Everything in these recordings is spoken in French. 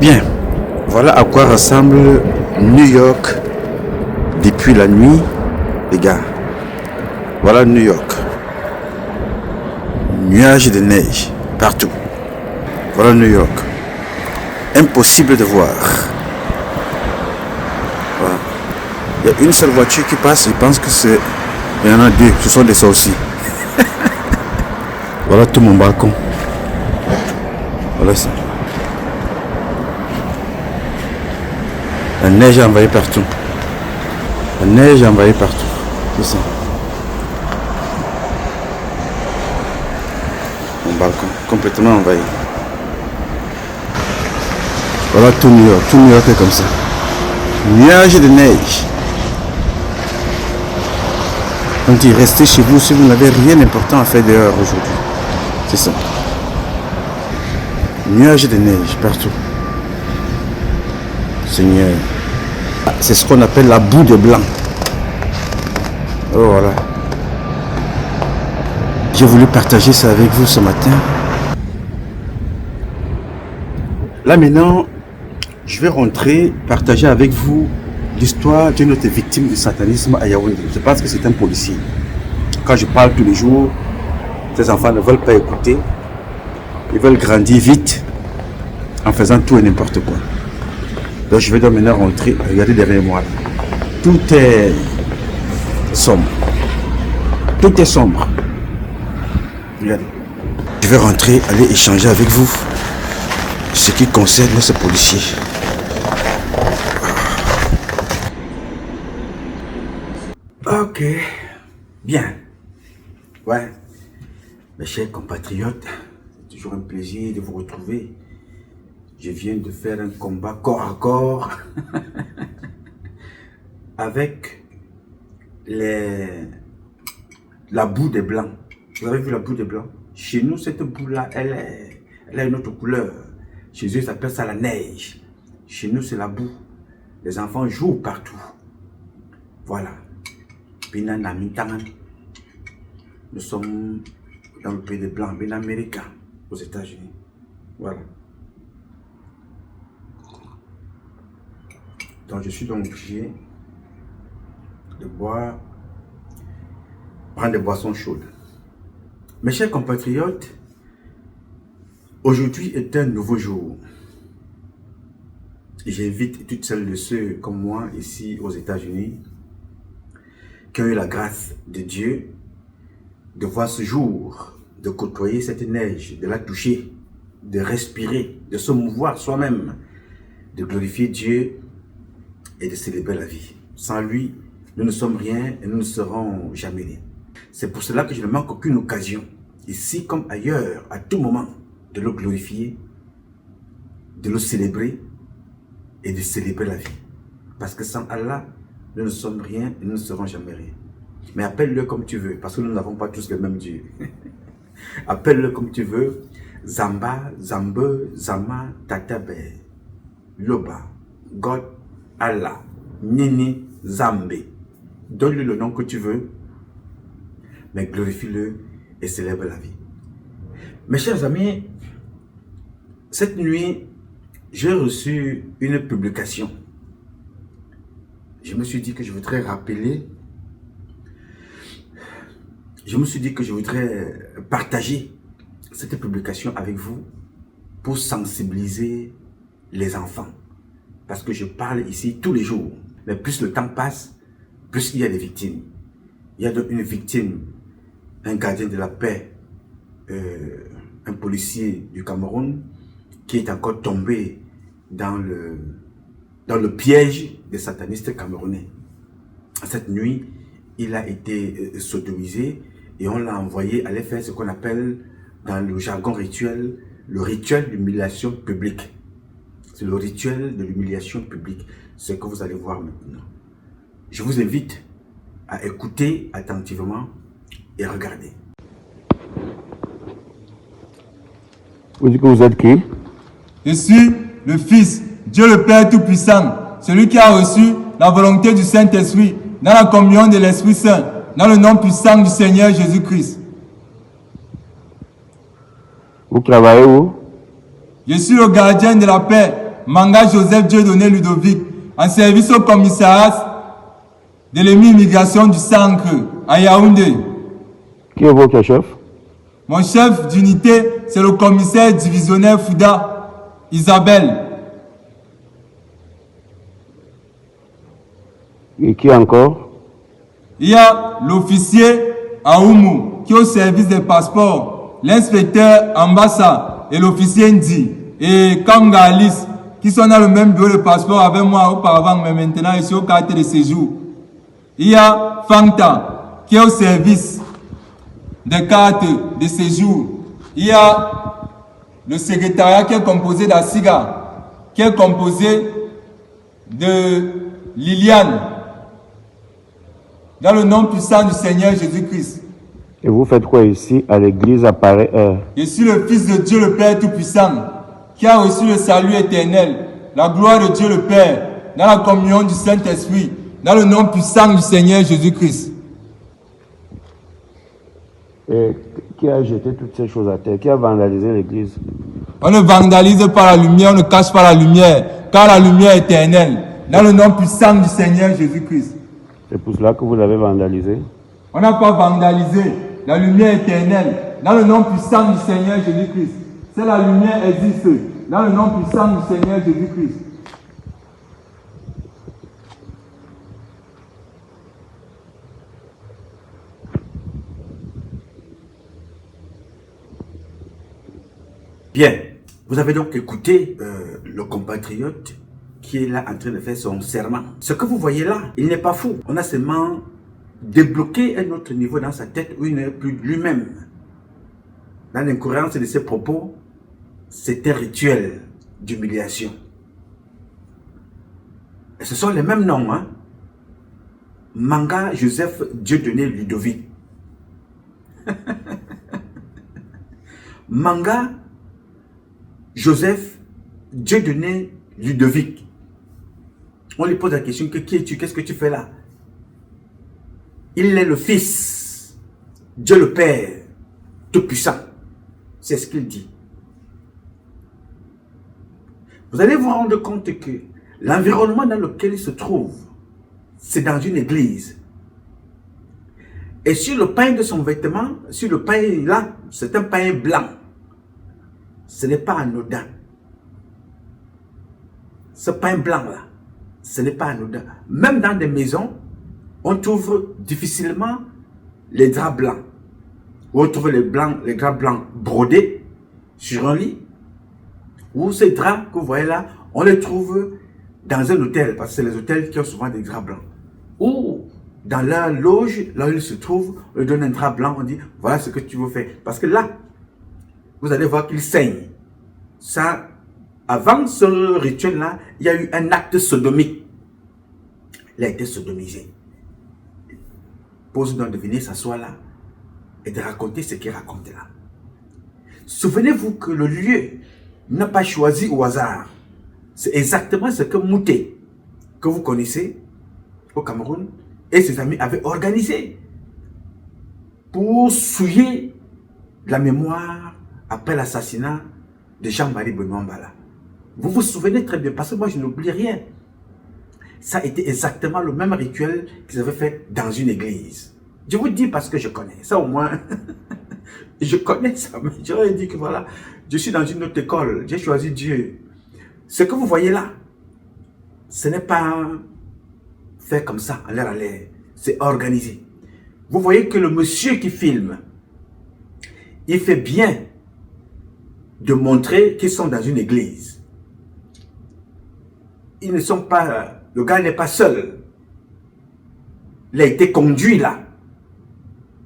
Bien, voilà à quoi ressemble New York depuis la nuit, les gars. Voilà New York. Nuages de neige partout. Voilà New York. Impossible de voir. Voilà. Il y a une seule voiture qui passe, je pense que c'est... Il y en a deux, ce sont des sorciers. Voilà tout mon balcon. Voilà ça. La neige a envahi partout. La neige a envahi partout. C'est ça. Mon balcon, complètement envahi. Voilà tout New York. Tout New York est comme ça. Nuages de neige. Donc restez chez vous si vous n'avez rien d'important à faire dehors aujourd'hui. C'est ça. Nuages de neige partout. Seigneur. C'est ce qu'on appelle la boue de blanc. Oh voilà. J'ai voulu partager ça avec vous ce matin. Là maintenant, je vais rentrer, partager avec vous l'histoire d'une autre victime du satanisme à Yaoundé. Je pense que c'est un policier. Quand je parle tous les jours, ces enfants ne veulent pas écouter. Ils veulent grandir vite en faisant tout et n'importe quoi. Donc je vais donc maintenant rentrer. Regardez derrière moi. Tout est sombre. Tout est sombre. Regardez. Je vais rentrer, aller échanger avec vous ce qui concerne ce policier. Ok. Bien. Ouais. Mes chers compatriotes, c'est toujours un plaisir de vous retrouver. Je viens de faire un combat corps à corps avec la boue des blancs. Vous avez vu la boue des blancs? Chez nous, cette boue-là, elle a une autre couleur. Chez eux, ils appellent ça la neige. Chez nous, c'est la boue. Les enfants jouent partout. Voilà. Nous sommes dans le pays des blancs, bien américain, aux États-Unis. Voilà. Donc je suis donc obligé de prendre des boissons chaudes. Mes chers compatriotes, aujourd'hui est un nouveau jour. J'invite toutes celles de ceux comme moi ici aux États-Unis qui ont eu la grâce de Dieu de voir ce jour, de côtoyer cette neige, de la toucher, de respirer, de se mouvoir soi-même, de glorifier Dieu et de célébrer la vie. Sans lui, nous ne sommes rien et nous ne serons jamais rien. C'est pour cela que je ne manque aucune occasion, ici comme ailleurs, à tout moment, de le glorifier, de le célébrer et de célébrer la vie. Parce que sans Allah, nous ne sommes rien et nous ne serons jamais rien. Mais appelle-le comme tu veux, parce que nous n'avons pas tous le même Dieu. Appelle-le comme tu veux. Zamba, Zambe, Zama, Tatabe, Loba, God, Allah, Nini, Zambé. Donne-lui le nom que tu veux, mais glorifie-le et célèbre la vie. Mes chers amis, cette nuit, j'ai reçu une publication. Je me suis dit que je voudrais partager cette publication avec vous pour sensibiliser les enfants. Parce que je parle ici tous les jours. Mais plus le temps passe, plus il y a des victimes. Il y a donc une victime, un gardien de la paix, un policier du Cameroun qui est encore tombé dans le piège des satanistes camerounais. Cette nuit, il a été sodomisé et on l'a envoyé aller faire ce qu'on appelle dans le jargon rituel, le rituel d'humiliation publique. C'est le rituel de l'humiliation publique, ce que vous allez voir maintenant. Je vous invite à écouter attentivement et regarder. Vous dites que vous êtes qui? Je suis le Fils, Dieu le Père Tout-Puissant, celui qui a reçu la volonté du Saint-Esprit dans la communion de l'Esprit Saint, dans le nom puissant du Seigneur Jésus-Christ. Vous travaillez où? Je suis le gardien de la paix Manga Joseph Dieudonné Ludovic, en service au commissariat de l'immigration du Sancre à Yaoundé. Qui est votre chef? Mon chef d'unité, c'est le commissaire divisionnaire Fouda Isabelle. Et qui encore? Il y a l'officier Aoumou qui est au service des passeports, l'inspecteur Ambassa et l'officier Ndi et Kanga Alice qui sont dans le même bureau de passeport avec moi auparavant, mais maintenant ils sont aux cartes de séjour. Il y a Fanta qui est au service des cartes de séjour. Il y a le secrétariat qui est composé d'Asiga, qui est composé de Liliane, dans le nom puissant du Seigneur Jésus-Christ. Et vous faites quoi ici à l'église à pareille heure? Je suis le Fils de Dieu le Père Tout-Puissant, qui a reçu le salut éternel, la gloire de Dieu le Père, dans la communion du Saint-Esprit, dans le nom puissant du Seigneur Jésus-Christ. Et qui a jeté toutes ces choses à terre? Qui a vandalisé l'église? On ne vandalise pas la lumière, on ne cache pas la lumière, car la lumière est éternelle, dans le nom puissant du Seigneur Jésus-Christ. C'est pour cela que vous l'avez vandalisé? On n'a pas vandalisé la lumière éternelle, dans le nom puissant du Seigneur Jésus-Christ. C'est la lumière existe, dans le nom puissant du Seigneur Jésus-Christ. Bien, vous avez donc écouté le compatriote qui est là en train de faire son serment. Ce que vous voyez là, il n'est pas fou. On a seulement débloqué un autre niveau dans sa tête où il n'est plus lui-même. Dans l'incohérence de ses propos, c'est un rituel d'humiliation. Et ce sont les mêmes noms, hein? Manga Joseph Dieudonné Ludovic. Manga Joseph Dieudonné Ludovic. On lui pose la question, qui es-tu? Qu'est-ce que tu fais là? Il est le Fils, Dieu le Père, Tout-Puissant. C'est ce qu'il dit. Vous allez vous rendre compte que l'environnement dans lequel il se trouve, c'est dans une église. Et sur le pain de son vêtement, sur le pain là, c'est un pain blanc. Ce n'est pas anodin. Ce pain blanc là, ce n'est pas anodin. Même dans des maisons, on trouve difficilement les draps blancs. On trouve les draps blancs brodés sur un lit. Ou ces draps que vous voyez là, on les trouve dans un hôtel, parce que c'est les hôtels qui ont souvent des draps blancs. Ou dans la loge, là où ils se trouvent, on leur donne un drap blanc, on dit, voilà ce que tu veux faire. Parce que là, vous allez voir qu'il saigne. Ça, avant ce rituel-là, il y a eu un acte sodomique. Il a été sodomisé. Pose donc de venir s'asseoir là et de raconter ce qu'il raconte là. Souvenez-vous que le lieu n'a pas choisi au hasard. C'est exactement ce que Mouté, que vous connaissez au Cameroun, et ses amis avaient organisé pour souiller la mémoire après l'assassinat de Jean-Marie Benoît Mbala. Vous vous souvenez très bien, parce que moi je n'oublie rien. Ça a été exactement le même rituel qu'ils avaient fait dans une église. Je vous dis parce que je connais. Ça au moins, je connais ça. Mais j'aurais dit que voilà, je suis dans une autre école. J'ai choisi Dieu. Ce que vous voyez là, ce n'est pas fait comme ça, à l'air à l'air. C'est organisé. Vous voyez que le monsieur qui filme, il fait bien de montrer qu'ils sont dans une église. Ils ne sont pas... Le gars n'est pas seul. Il a été conduit là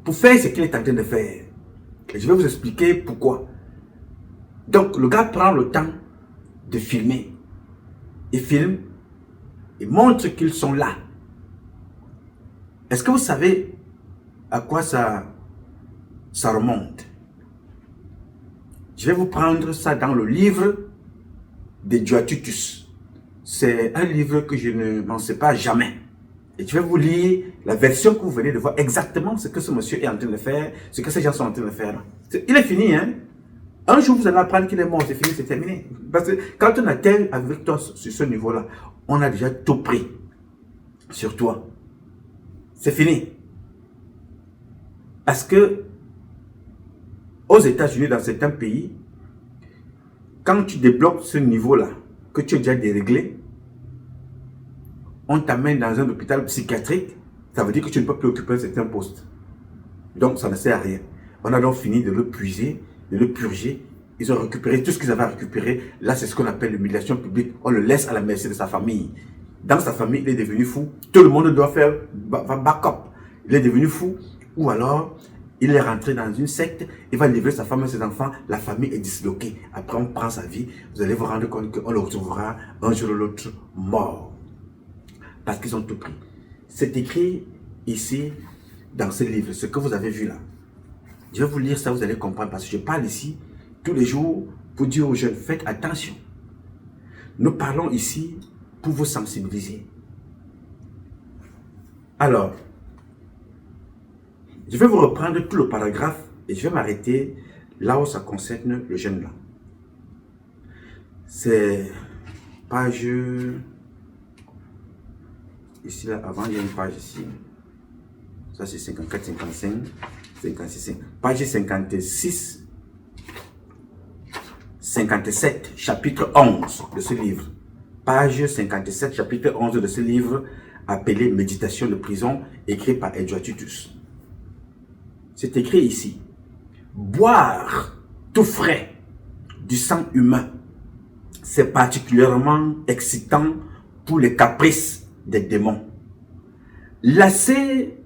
pour faire ce qu'il est en train de faire. Et je vais vous expliquer pourquoi. Donc, le gars prend le temps de filmer. Il filme. Il montre qu'ils sont là. Est-ce que vous savez à quoi ça remonte? Je vais vous prendre ça dans le livre de Joatutus. C'est un livre que je ne m'en sais pas jamais. Et je vais vous lire la version que vous venez de voir, exactement ce que ce monsieur est en train de faire, ce que ces gens sont en train de faire. Il est fini, hein? Un jour, vous allez apprendre qu'il est mort, c'est fini, c'est terminé. Parce que quand on atteint avec toi sur ce niveau-là, on a déjà tout pris sur toi. C'est fini. Parce que aux États-Unis, dans certains pays, quand tu débloques ce niveau-là, que tu es déjà déréglé, on t'amène dans un hôpital psychiatrique, ça veut dire que tu ne peux plus occuper un certain poste. Donc, ça ne sert à rien. On a donc fini de le puiser, de le purger. Ils ont récupéré tout ce qu'ils avaient à récupérer. Là, c'est ce qu'on appelle l'humiliation publique. On le laisse à la merci de sa famille. Dans sa famille, il est devenu fou. Tout le monde doit faire backup. Il est devenu fou. Ou alors, il est rentré dans une secte. Il va livrer sa femme et ses enfants. La famille est disloquée. Après, on prend sa vie. Vous allez vous rendre compte qu'on le retrouvera un jour ou l'autre mort. Parce qu'ils ont tout pris. C'est écrit ici, dans ce livre, ce que vous avez vu là. Je vais vous lire ça, vous allez comprendre. Parce que je parle ici tous les jours pour dire aux jeunes, faites attention. Nous parlons ici pour vous sensibiliser. Alors, je vais vous reprendre tout le paragraphe et je vais m'arrêter là où ça concerne le jeune là. C'est page... Ici, là, avant, il y a une page ici. Ça, c'est 54, 55, 56. Page 56, 57, chapitre 11 de ce livre. Page 57, chapitre 11 de ce livre, appelé Méditation de prison, écrit par Edouard Titus. C'est écrit ici. Boire tout frais du sang humain, c'est particulièrement excitant pour les caprices des démons. Lasser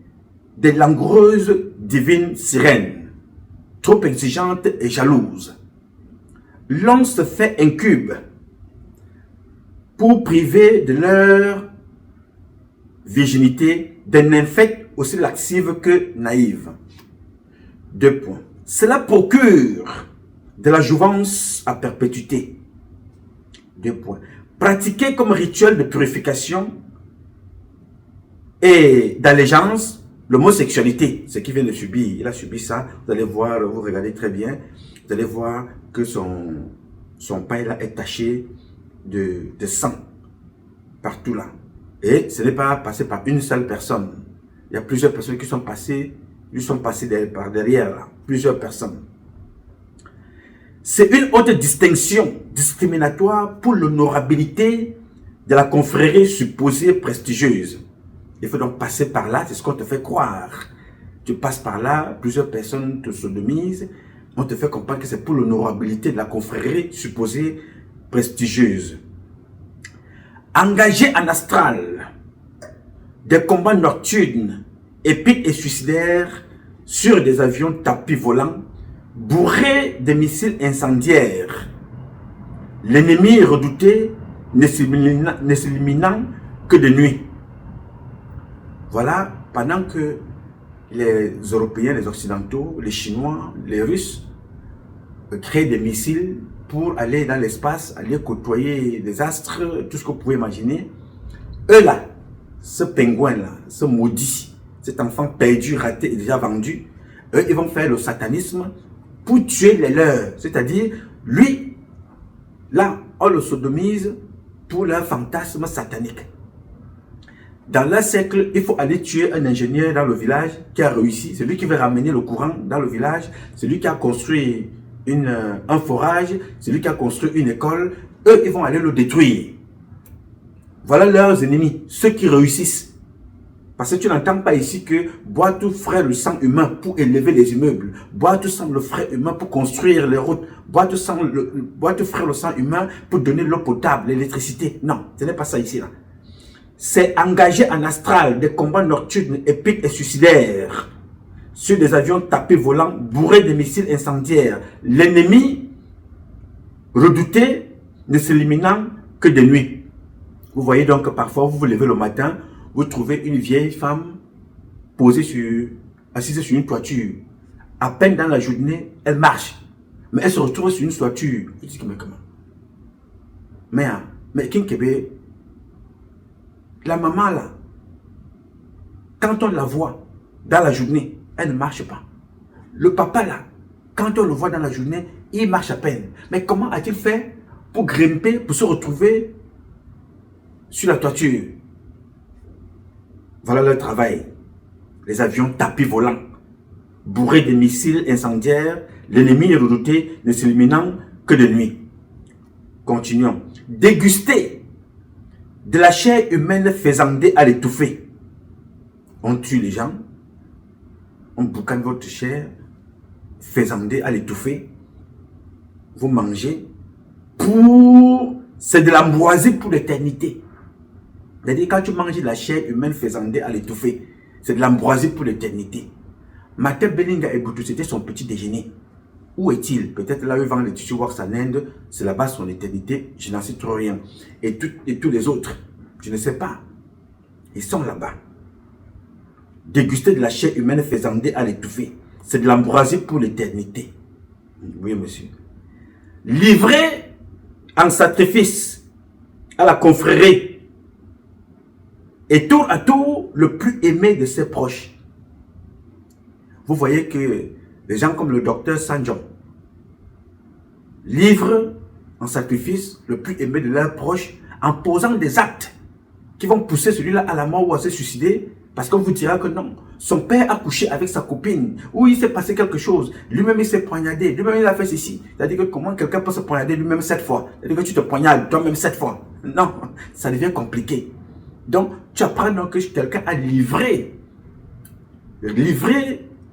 des langoureuses divines sirènes, trop exigeantes et jalouses, l'on se fait incube pour priver de leur virginité des nymphètes aussi laxives que naïves. 2 points. Cela procure de la jouvence à perpétuité. 2 points. Pratiquer comme rituel de purification et d'allégeance l'homosexualité, ce qu'il vient de subir. Il a subi ça. Vous allez voir, vous regardez très bien, vous allez voir que son pain là est taché de sang partout là. Et ce n'est pas passé par une seule personne. Il y a plusieurs personnes qui sont passées, par derrière là. Plusieurs personnes. C'est une haute distinction discriminatoire pour l'honorabilité de la confrérie supposée prestigieuse. Il faut donc passer par là, c'est ce qu'on te fait croire. Tu passes par là, plusieurs personnes te sodomisent, on te fait comprendre que c'est pour l'honorabilité de la confrérie supposée prestigieuse. Engagé en astral, des combats nocturnes, épiques et suicidaires sur des avions tapis volants, bourrés de missiles incendiaires. L'ennemi redouté ne s'éliminant que de nuit. Voilà, pendant que les Européens, les Occidentaux, les Chinois, les Russes créent des missiles pour aller dans l'espace, aller côtoyer les astres, tout ce que vous pouvez imaginer. Eux là, ce pingouin là, ce maudit, cet enfant perdu, raté et déjà vendu, eux ils vont faire le satanisme pour tuer les leurs. C'est-à-dire, lui, là, on le sodomise pour leur fantasme satanique. Dans leur cercle, il faut aller tuer un ingénieur dans le village qui a réussi. C'est lui qui va ramener le courant dans le village. C'est lui qui a construit un forage. C'est lui qui a construit une école. Eux, ils vont aller le détruire. Voilà leurs ennemis, ceux qui réussissent. Parce que tu n'entends pas ici que bois tout frais le sang humain pour élever les immeubles. Bois tout sang le frais humain pour construire les routes. Bois tout frais le sang humain pour donner l'eau potable, l'électricité. Non, ce n'est pas ça ici là. C'est engagé en astral des combats nocturnes épiques et suicidaires sur des avions tapis volants bourrés de missiles incendiaires. L'ennemi redouté ne s'éliminant que de nuit. Vous voyez donc que parfois vous vous levez le matin, vous trouvez une vieille femme assise sur une toiture. À peine dans la journée, elle marche. Mais elle se retrouve sur une toiture. Je dis mais comment? Mais Kinkebe, la maman là, quand on la voit dans la journée, elle ne marche pas. Le papa là, quand on le voit dans la journée, il marche à peine. Mais comment a-t-il fait pour grimper, pour se retrouver sur la toiture? Voilà leur travail. Les avions tapis volants, bourrés de missiles incendiaires, l'ennemi redouté ne s'éliminant que de nuit. Continuons. Déguster de la chair humaine faisandée à l'étouffer. On tue les gens, on boucane votre chair, faisandée à l'étouffer. Vous mangez pour... C'est de l'ambroisie pour l'éternité. C'est-à-dire quand tu manges de la chair humaine faisandée à l'étouffer, c'est de l'ambroisie pour l'éternité. Martin Belinga et Boutou, c'était son petit déjeuner. Où est-il? Peut-être là où il vend les tissus wax en Inde, c'est là-bas son éternité, je n'en sais trop rien. Et tous les autres, je ne sais pas. Ils sont là-bas. Déguster de la chair humaine faisandée à l'étouffer, c'est de l'ambroisie pour l'éternité. Oui, monsieur. Livré en sacrifice à la confrérie, et tour à tour le plus aimé de ses proches. Vous voyez que les gens comme le docteur Sanjon livrent en sacrifice le plus aimé de leurs proches en posant des actes qui vont pousser celui-là à la mort ou à se suicider parce qu'on vous dira que non, son père a couché avec sa copine ou il s'est passé quelque chose, lui-même il s'est poignardé, lui-même il a fait ceci. C'est-à-dire que comment quelqu'un peut se poignarder lui-même 7 fois? C'est-à-dire que tu te poignardes toi-même 7 fois. Non, ça devient compliqué. Donc, tu apprends donc que quelqu'un a livré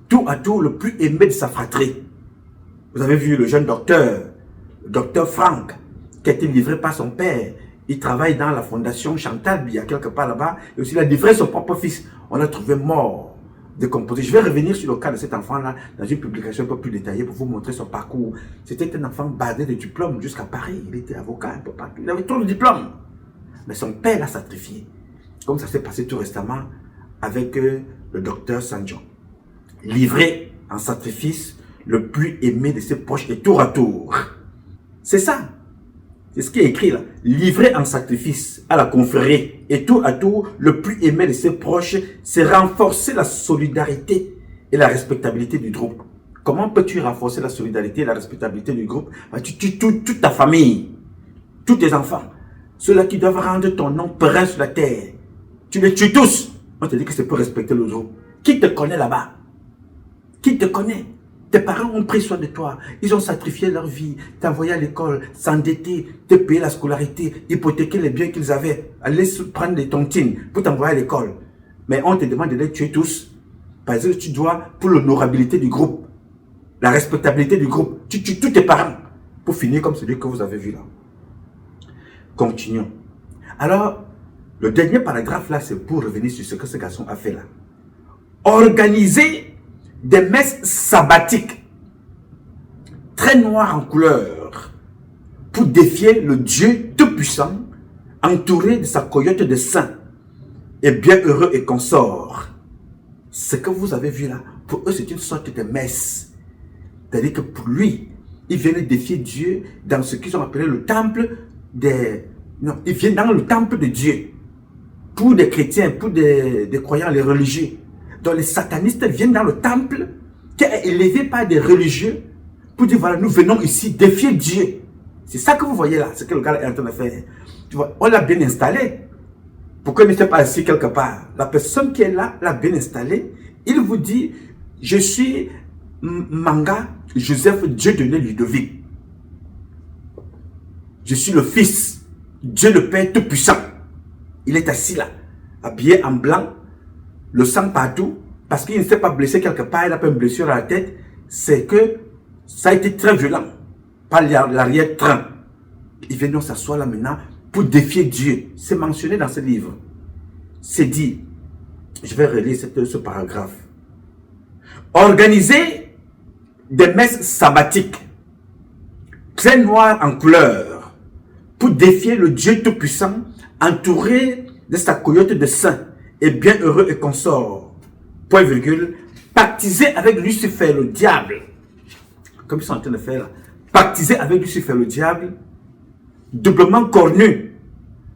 tour à tour le plus aimé de sa fratrie. Vous avez vu le jeune docteur, le docteur Franck, qui a été livré par son père. Il travaille dans la fondation Chantal, il y a quelque part là-bas. Et aussi, il a livré son propre fils. On l'a trouvé mort, décomposé. Je vais revenir sur le cas de cet enfant-là dans une publication un peu plus détaillée pour vous montrer son parcours. C'était un enfant bardé de diplômes jusqu'à Paris. Il était avocat un peu partout. Il avait tout le diplôme. Mais son père l'a sacrifié. Comme ça s'est passé tout récemment avec le docteur Sanjon. Livré en sacrifice, le plus aimé de ses proches et tour à tour. C'est ça. C'est ce qui est écrit là. Livré en sacrifice à la confrérie et tour à tour, le plus aimé de ses proches, c'est renforcer la solidarité et la respectabilité du groupe. Comment peux-tu renforcer la solidarité et la respectabilité du groupe? Tu tues toute ta famille, tous tes enfants, ceux-là qui doivent rendre ton nom périn sur la terre. Tu les tues tous. On te dit que c'est pour respecter le groupe. Qui te connaît là-bas? Qui te connaît? Tes parents ont pris soin de toi. Ils ont sacrifié leur vie, t'envoyer à l'école, s'endetter, te payer la scolarité, hypothéquer les biens qu'ils avaient, aller prendre des tontines pour t'envoyer à l'école. Mais on te demande de les tuer tous. Parce que tu dois, pour l'honorabilité du groupe, la respectabilité du groupe, tu tues tous tes parents pour finir comme celui que vous avez vu là. Continuons. Alors, le dernier paragraphe là, c'est pour revenir sur ce que ce garçon a fait là. Organiser des messes sabbatiques très noires en couleur pour défier le Dieu tout-puissant entouré de sa cohorte de saints et bienheureux et consorts. Ce que vous avez vu là, pour eux c'est une sorte de messe. C'est-à-dire que pour lui, il vient défier Dieu dans ce qu'ils ont appelé le temple des... Non, il vient dans le temple de Dieu. Pour des chrétiens, pour des croyants, les religieux. Donc les satanistes viennent dans le temple qui est élevé par des religieux pour dire voilà, nous venons ici défier Dieu. C'est ça que vous voyez là, ce que le gars est en train de faire. Tu vois, on l'a bien installé. Pourquoi il ne s'est pas assis quelque part? La personne qui est là l'a bien installé. Il vous dit, je suis Manga Joseph Dieudonné Ludovic. Je suis le fils, Dieu le Père Tout-Puissant. Il est assis là, habillé en blanc, le sang partout, parce qu'il ne s'est pas blessé quelque part, il a pas une blessure à la tête, c'est que ça a été très violent, par l'arrière-train. Il vient donc s'asseoir là maintenant pour défier Dieu. C'est mentionné dans ce livre. C'est dit, je vais relire ce paragraphe. Organiser des messes sabbatiques, très noires en couleur, pour défier le Dieu Tout-Puissant, entouré de sa cohorte de saints, et bien heureux et consort, point virgule, pactiser avec Lucifer le diable, comme ils sont en train de faire là, pactiser avec Lucifer le diable, doublement cornu,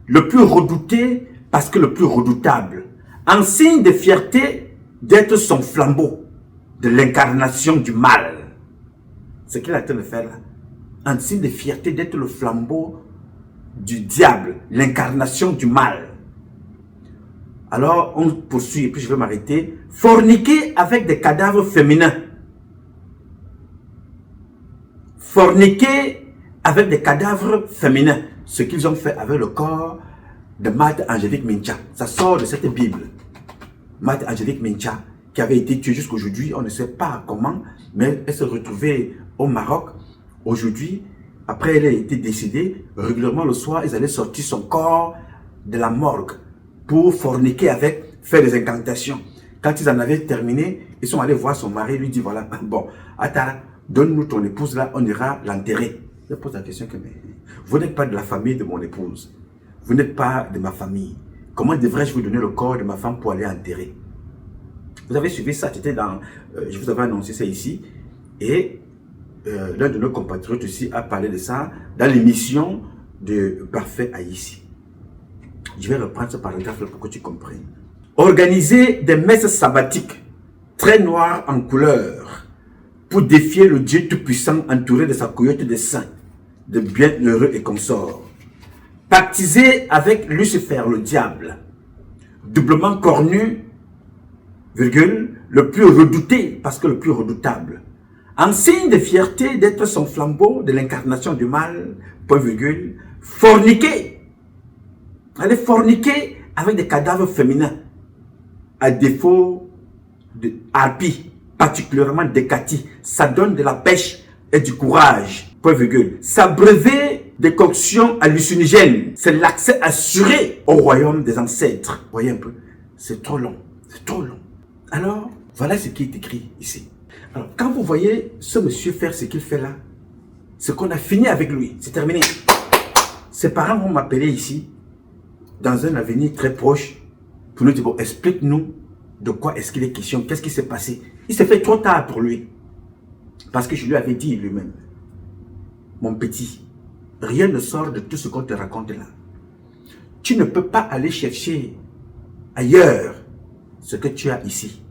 le plus redouté parce que le plus redoutable, en signe de fierté d'être son flambeau, de l'incarnation du mal. C'est ce qu'il est en train de faire là. en signe de fierté d'être le flambeau du diable, l'incarnation du mal. Alors, on poursuit, et puis je vais m'arrêter. Forniquer avec des cadavres féminins. Forniquer avec des cadavres féminins. Ce qu'ils ont fait avec le corps de Marthe Angélique Mincha. Ça sort de cette Bible. Marthe Angélique Mincha, qui avait été tuée jusqu'aujourd'hui, on ne sait pas comment, mais elle s'est retrouvée au Maroc. Aujourd'hui, après elle a été décédée, régulièrement le soir, ils allaient sortir son corps de la morgue pour forniquer avec, faire des incantations. Quand ils en avaient terminé, ils sont allés voir son mari, lui dit voilà, bon, attends, donne-nous ton épouse là, on ira l'enterrer. Je pose la question que, mais vous n'êtes pas de la famille de mon épouse, vous n'êtes pas de ma famille. Comment devrais-je vous donner le corps de ma femme pour aller enterrer? Vous avez suivi ça, c'était dans, je vous avais annoncé ça ici, et l'un de nos compatriotes aussi a parlé de ça dans l'émission de Parfait Haïti. Je vais reprendre ce paragraphe pour que tu comprennes. Organiser des messes sabbatiques très noires en couleur pour défier le Dieu Tout-Puissant entouré de sa cohorte de saints, de bienheureux et consorts. Pactiser avec Lucifer, le diable, doublement cornu, virgule, le plus redouté, parce que le plus redoutable, en signe de fierté d'être son flambeau de l'incarnation du mal, point virgule, forniquer. Allez forniquer avec des cadavres féminins, à défaut de harpie, particulièrement de Cathy. Ça donne de la pêche et du courage, point virgule. S'abreuver des coctions hallucinogènes, c'est l'accès assuré au royaume des ancêtres. Voyez un peu, c'est trop long, c'est trop long. Alors, voilà ce qui est écrit ici. Alors, quand vous voyez ce monsieur faire ce qu'il fait là, c'est qu'on a fini avec lui, c'est terminé. Ses parents vont m'appeler ici, dans un avenir très proche, pour nous dire, bon, explique-nous de quoi est-ce qu'il est question, qu'est-ce qui s'est passé. Il s'est fait trop tard pour lui. Parce que je lui avais dit lui-même, mon petit, rien ne sort de tout ce qu'on te raconte là. Tu ne peux pas aller chercher ailleurs ce que tu as ici.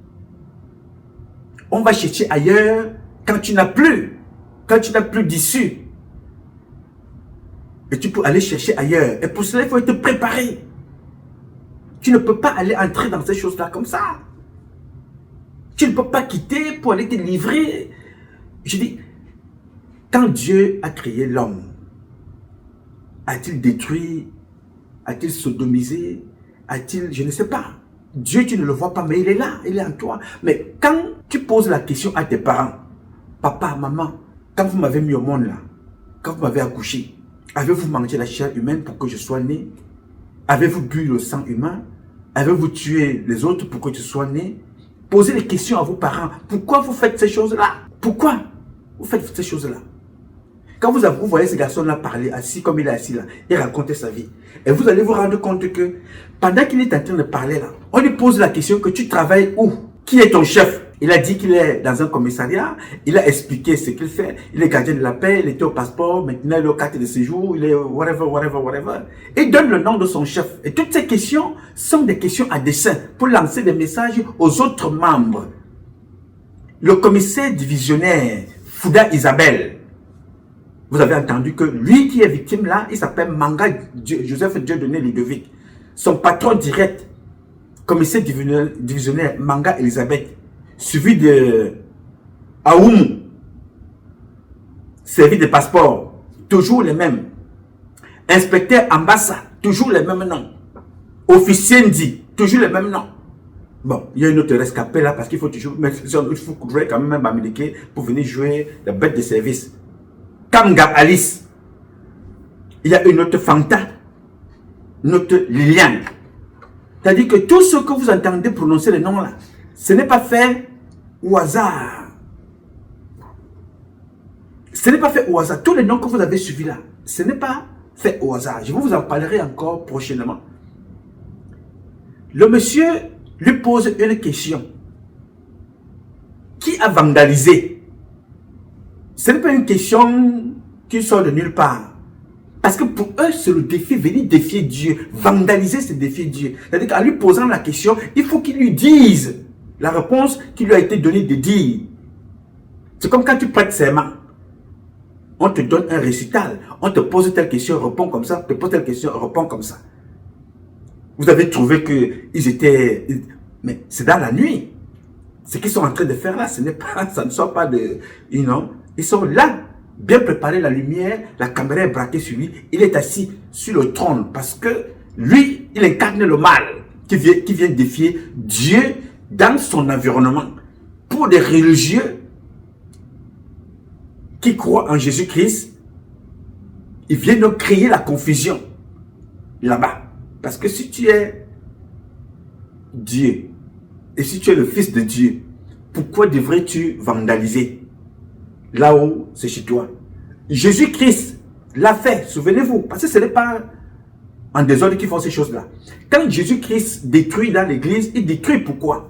On va chercher ailleurs quand tu n'as plus d'issue. Et tu peux aller chercher ailleurs. Et pour cela, il faut être préparé. Tu ne peux pas aller entrer dans ces choses-là comme ça. Tu ne peux pas quitter pour aller te livrer. Je dis, quand Dieu a créé l'homme, a-t-il détruit, a-t-il sodomisé, a-t-il, je ne sais pas. Dieu, tu ne le vois pas, mais il est là, il est en toi. Mais quand tu poses la question à tes parents, papa, maman, quand vous m'avez mis au monde là, quand vous m'avez accouché, avez-vous mangé la chair humaine pour que je sois né? Avez-vous bu le sang humain? Avez-vous tué les autres pour que je sois né? Posez les questions à vos parents. Pourquoi vous faites ces choses-là? Pourquoi vous faites ces choses-là? Quand vous voyez ce garçon-là parler, assis comme il est assis là, et raconter sa vie, et vous allez vous rendre compte que pendant qu'il est en train de parler là, on lui pose la question que tu travailles où? Qui est ton chef? Il a dit qu'il est dans un commissariat, il a expliqué ce qu'il fait, il est gardien de la paix, il était au passeport, maintenant il est au carte de séjour, il est whatever. Il donne le nom de son chef. Et toutes ces questions sont des questions à dessein pour lancer des messages aux autres membres. Le commissaire divisionnaire, Fouda Isabelle, vous avez entendu que lui qui est victime là, il s'appelle Manga Joseph Dieudonné Ludovic. Son patron direct, commissaire divisionnaire Manga Elisabeth, suivi de Aoumou, servi de passeport, toujours les mêmes. Inspecteur Ambassa, toujours les mêmes noms. Officier Ndi, toujours les mêmes noms. Bon, il y a une autre rescapée là parce qu'il faut toujours mettre, il faut quand même américain pour venir jouer la bête de service. Kamga Alice, il y a une autre Fanta, une autre Liliane. C'est-à-dire que tout ce que vous entendez prononcer les noms là, ce n'est pas fait au hasard. Ce n'est pas fait au hasard. Tous les noms que vous avez suivis là, ce n'est pas fait au hasard. Je vous en parlerai encore prochainement. Le monsieur lui pose une question. Qui a vandalisé? Ce n'est pas une question qui sort de nulle part. Parce que pour eux, c'est le défi, venir défier Dieu. Vandaliser, c'est défier Dieu. C'est-à-dire qu'en lui posant la question, il faut qu'il lui dise la réponse qui lui a été donnée de dire. C'est comme quand tu prêtes serment. On te donne un récital. On te pose telle question, réponds comme ça. Te pose telle question, réponds comme ça. Vous avez trouvé qu'ils étaient... Mais c'est dans la nuit. Ce qu'ils sont en train de faire là, ce n'est pas, ça ne sort pas de... You know, ils sont là, bien préparés, la lumière, la caméra est braquée sur lui. Il est assis sur le trône parce que lui, il incarne le mal qui vient défier Dieu dans son environnement. Pour des religieux qui croient en Jésus-Christ, ils viennent donc créer la confusion là-bas. Parce que si tu es Dieu, et si tu es le fils de Dieu, pourquoi devrais-tu vandaliser là où c'est chez toi? Jésus-Christ l'a fait, souvenez-vous, parce que ce n'est pas en désordre qu'ils font ces choses-là. Quand Jésus-Christ détruit dans l'église, il détruit pourquoi?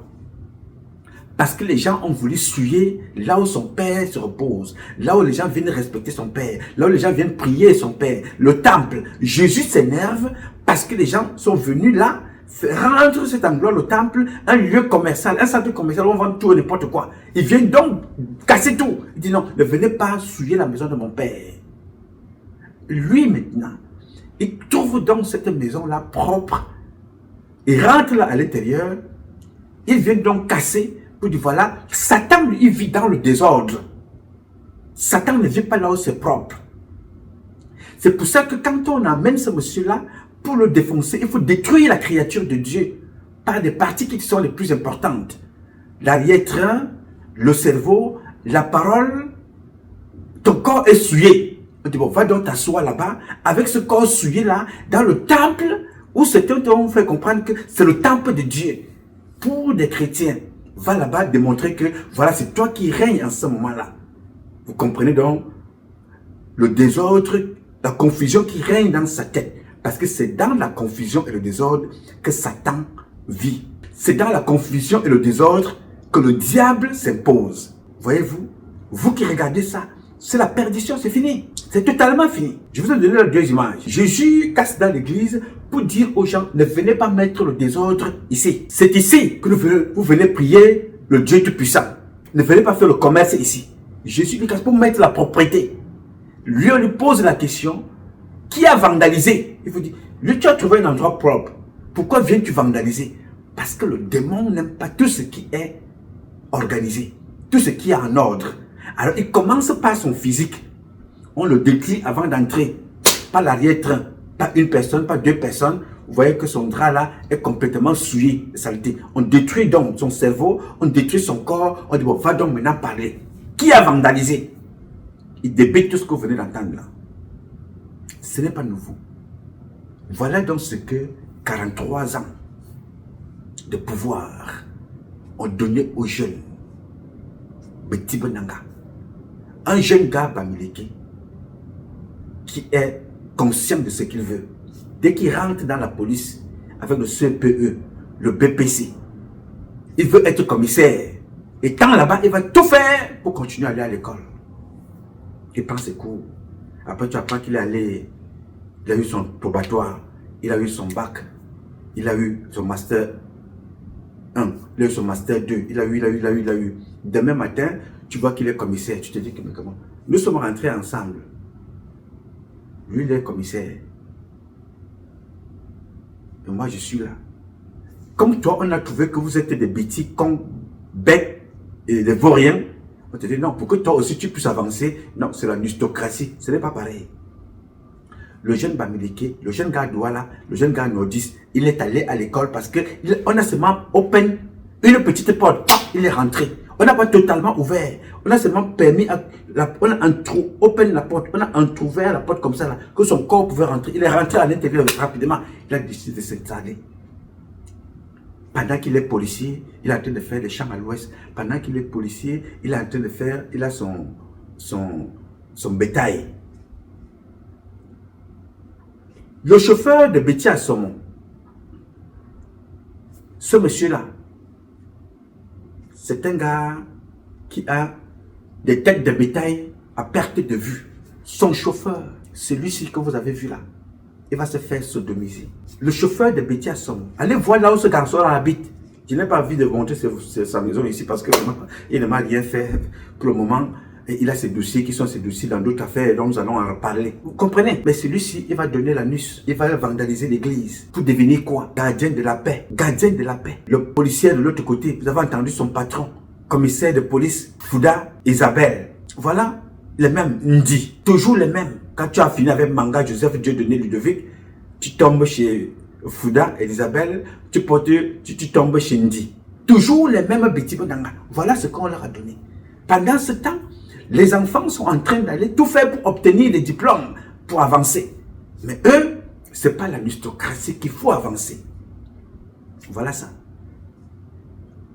Parce que les gens ont voulu souiller là où son père se repose, là où les gens viennent respecter son père, là où les gens viennent prier son père, le temple. Jésus s'énerve parce que les gens sont venus là, rendre cet endroit, le temple, un lieu commercial, un centre commercial où on vend tout et n'importe quoi. Ils viennent donc casser tout. Il dit non, ne venez pas souiller la maison de mon père. Lui maintenant, il trouve donc cette maison-là propre. Il rentre là à l'intérieur. Il vient donc casser pour dire voilà, Satan lui, il vit dans le désordre. Satan ne vit pas là où c'est propre. C'est pour ça que quand on amène ce monsieur-là, pour le défoncer, il faut détruire la créature de Dieu par des parties qui sont les plus importantes. L'arrière-train, le cerveau, la parole, ton corps est souillé. On dit bon, va donc t'asseoir là-bas, avec ce corps souillé là, dans le temple, où certains t'ont fait comprendre que c'est le temple de Dieu. Pour des chrétiens, va là-bas démontrer que voilà, c'est toi qui règnes en ce moment-là. Vous comprenez donc le désordre, la confusion qui règne dans sa tête. Parce que c'est dans la confusion et le désordre que Satan vit. C'est dans la confusion et le désordre que le diable s'impose. Voyez-vous, vous qui regardez ça, c'est la perdition, c'est fini. C'est totalement fini. Je vous ai donné les deux images. Jésus casse dans l'église pour dire aux gens, ne venez pas mettre le désordre ici. C'est ici que vous venez prier le Dieu Tout-Puissant. Ne venez pas faire le commerce ici. Jésus lui casse pour mettre la propriété. Lui, on lui pose la question, qui a vandalisé? Il vous dit, lui, tu as trouvé un endroit propre. Pourquoi viens-tu vandaliser? Parce que le démon n'aime pas tout ce qui est organisé, tout ce qui est en ordre. Alors, il commence par son physique. On le détruit avant d'entrer. Pas l'arrière-train, pas une personne, pas deux personnes. Vous voyez que son drap là est complètement souillé de saleté. On détruit donc son cerveau, on détruit son corps. On dit, bon, va donc maintenant parler. Qui a vandalisé? Il débite tout ce que vous venez d'entendre là. Ce n'est pas nouveau. Voilà donc ce que 43 ans de pouvoir ont donné aux jeunes. Betty Benanga. Un jeune gars Bamileke qui est conscient de ce qu'il veut. Dès qu'il rentre dans la police avec le CPE, le BPC, il veut être commissaire. Et tant là-bas, il va tout faire pour continuer à aller à l'école. Il prend ses cours. Après, tu apprends qu'il est allé, il a eu son probatoire, il a eu son bac, il a eu son master 1, il a eu son master 2, il a eu. Demain matin, tu vois qu'il est commissaire. Tu te dis que, mais comment? Nous sommes rentrés ensemble. Lui, il est commissaire. Et moi, je suis là. Comme toi, on a trouvé que vous êtes des bêtis, cons, bêtes et des vauriens. On te dit non, pour que toi aussi tu puisses avancer. Non, c'est la aristocratie. Ce n'est pas pareil. Le jeune Bamileke, le jeune gars Douala, le jeune gars nordiste, il est allé à l'école parce qu'on a seulement open une petite porte. Il est rentré. On n'a pas totalement ouvert. On a seulement permis, on a open la porte, on a entrouvert la porte comme ça, là, que son corps pouvait rentrer. Il est rentré à l'intérieur rapidement. Il a décidé de s'installer. Pendant qu'il est policier, il est en train de faire des champs à l'ouest. Pendant qu'il est policier, il est en train de faire, il a son bétail. Le chauffeur de Béti à Saumon, ce monsieur-là, c'est un gars qui a des têtes de bétail à perte de vue. Son chauffeur, celui-ci que vous avez vu là, il va se faire sodomiser. Le chauffeur de Béti à Saumon, allez voir là où ce garçon-là habite. Je n'ai pas envie de montrer sa maison ici parce qu'il ne m'a rien fait pour le moment. Et il a ses dossiers qui sont ses dossiers dans d'autres affaires dont nous allons en reparler. Vous comprenez? Mais celui-ci, il va donner l'anus. Il va vandaliser l'église. Pour devenir quoi? Gardien de la paix. Gardien de la paix. Le policier de l'autre côté, vous avez entendu son patron. Commissaire de police, Fouda, Isabelle. Voilà les mêmes Ndi. Toujours les mêmes. Quand tu as fini avec Manga, Joseph, Dieudonné, Ludovic, tu tombes chez Fouda et Isabelle, tu tombes chez Ndi. Toujours les mêmes bêtises. Voilà ce qu'on leur a donné. Pendant ce temps, les enfants sont en train d'aller tout faire pour obtenir des diplômes, pour avancer. Mais eux, ce n'est pas l'aristocratie qu'il faut avancer. Voilà ça.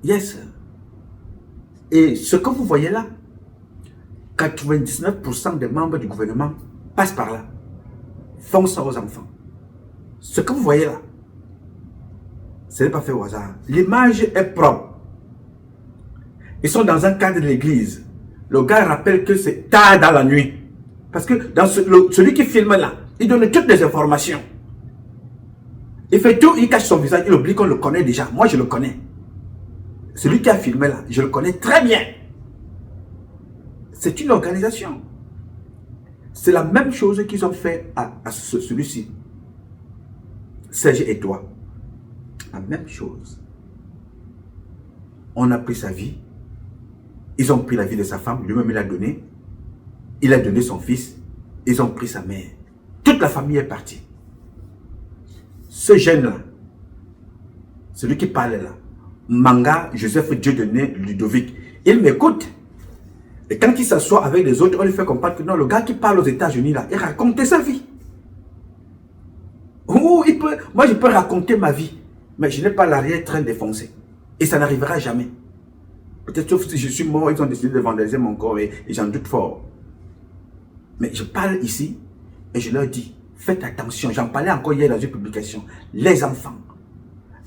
Yes. Et ce que vous voyez là, 99% des membres du gouvernement passent par là, font ça aux enfants. Ce que vous voyez là, ce n'est pas fait au hasard. L'image est propre. Ils sont dans un cadre de l'église. Le gars rappelle que c'est tard dans la nuit. Parce que dans celui qui filme là, il donne toutes les informations. Il fait tout, il cache son visage, il oublie qu'on le connaît déjà. Moi, je le connais. Celui qui a filmé là, je le connais très bien. C'est une organisation. C'est la même chose qu'ils ont fait à celui-ci. Serge et toi. La même chose. On a pris sa vie. Ils ont pris la vie de sa femme. Lui-même, il a donné. Il a donné son fils. Ils ont pris sa mère. Toute la famille est partie. Ce jeune-là, celui qui parle là, Manga, Joseph Dieudonné, Ludovic, il m'écoute. Et quand il s'assoit avec les autres, on lui fait comprendre que non, le gars qui parle aux États-Unis là, il raconte sa vie. Oh, moi, je peux raconter ma vie, mais je n'ai pas l'arrière-train défoncé. Et ça n'arrivera jamais. Peut-être sauf si je suis mort, ils ont décidé de vandaliser mon corps et j'en doute fort. Mais je parle ici et je leur dis, faites attention. J'en parlais encore hier dans une publication. Les enfants,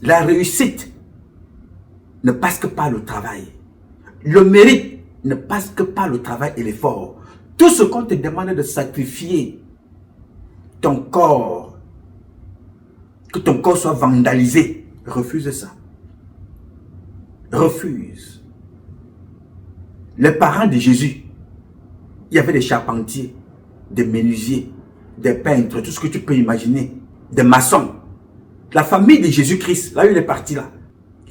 la réussite ne passe que par le travail. Le mérite ne passe que par le travail et l'effort. Tout ce qu'on te demande de sacrifier ton corps, que ton corps soit vandalisé, refuse ça. Refuse. Les parents de Jésus, il y avait des charpentiers, des menuisiers, des peintres, tout ce que tu peux imaginer, des maçons. La famille de Jésus-Christ, là où il est parti là,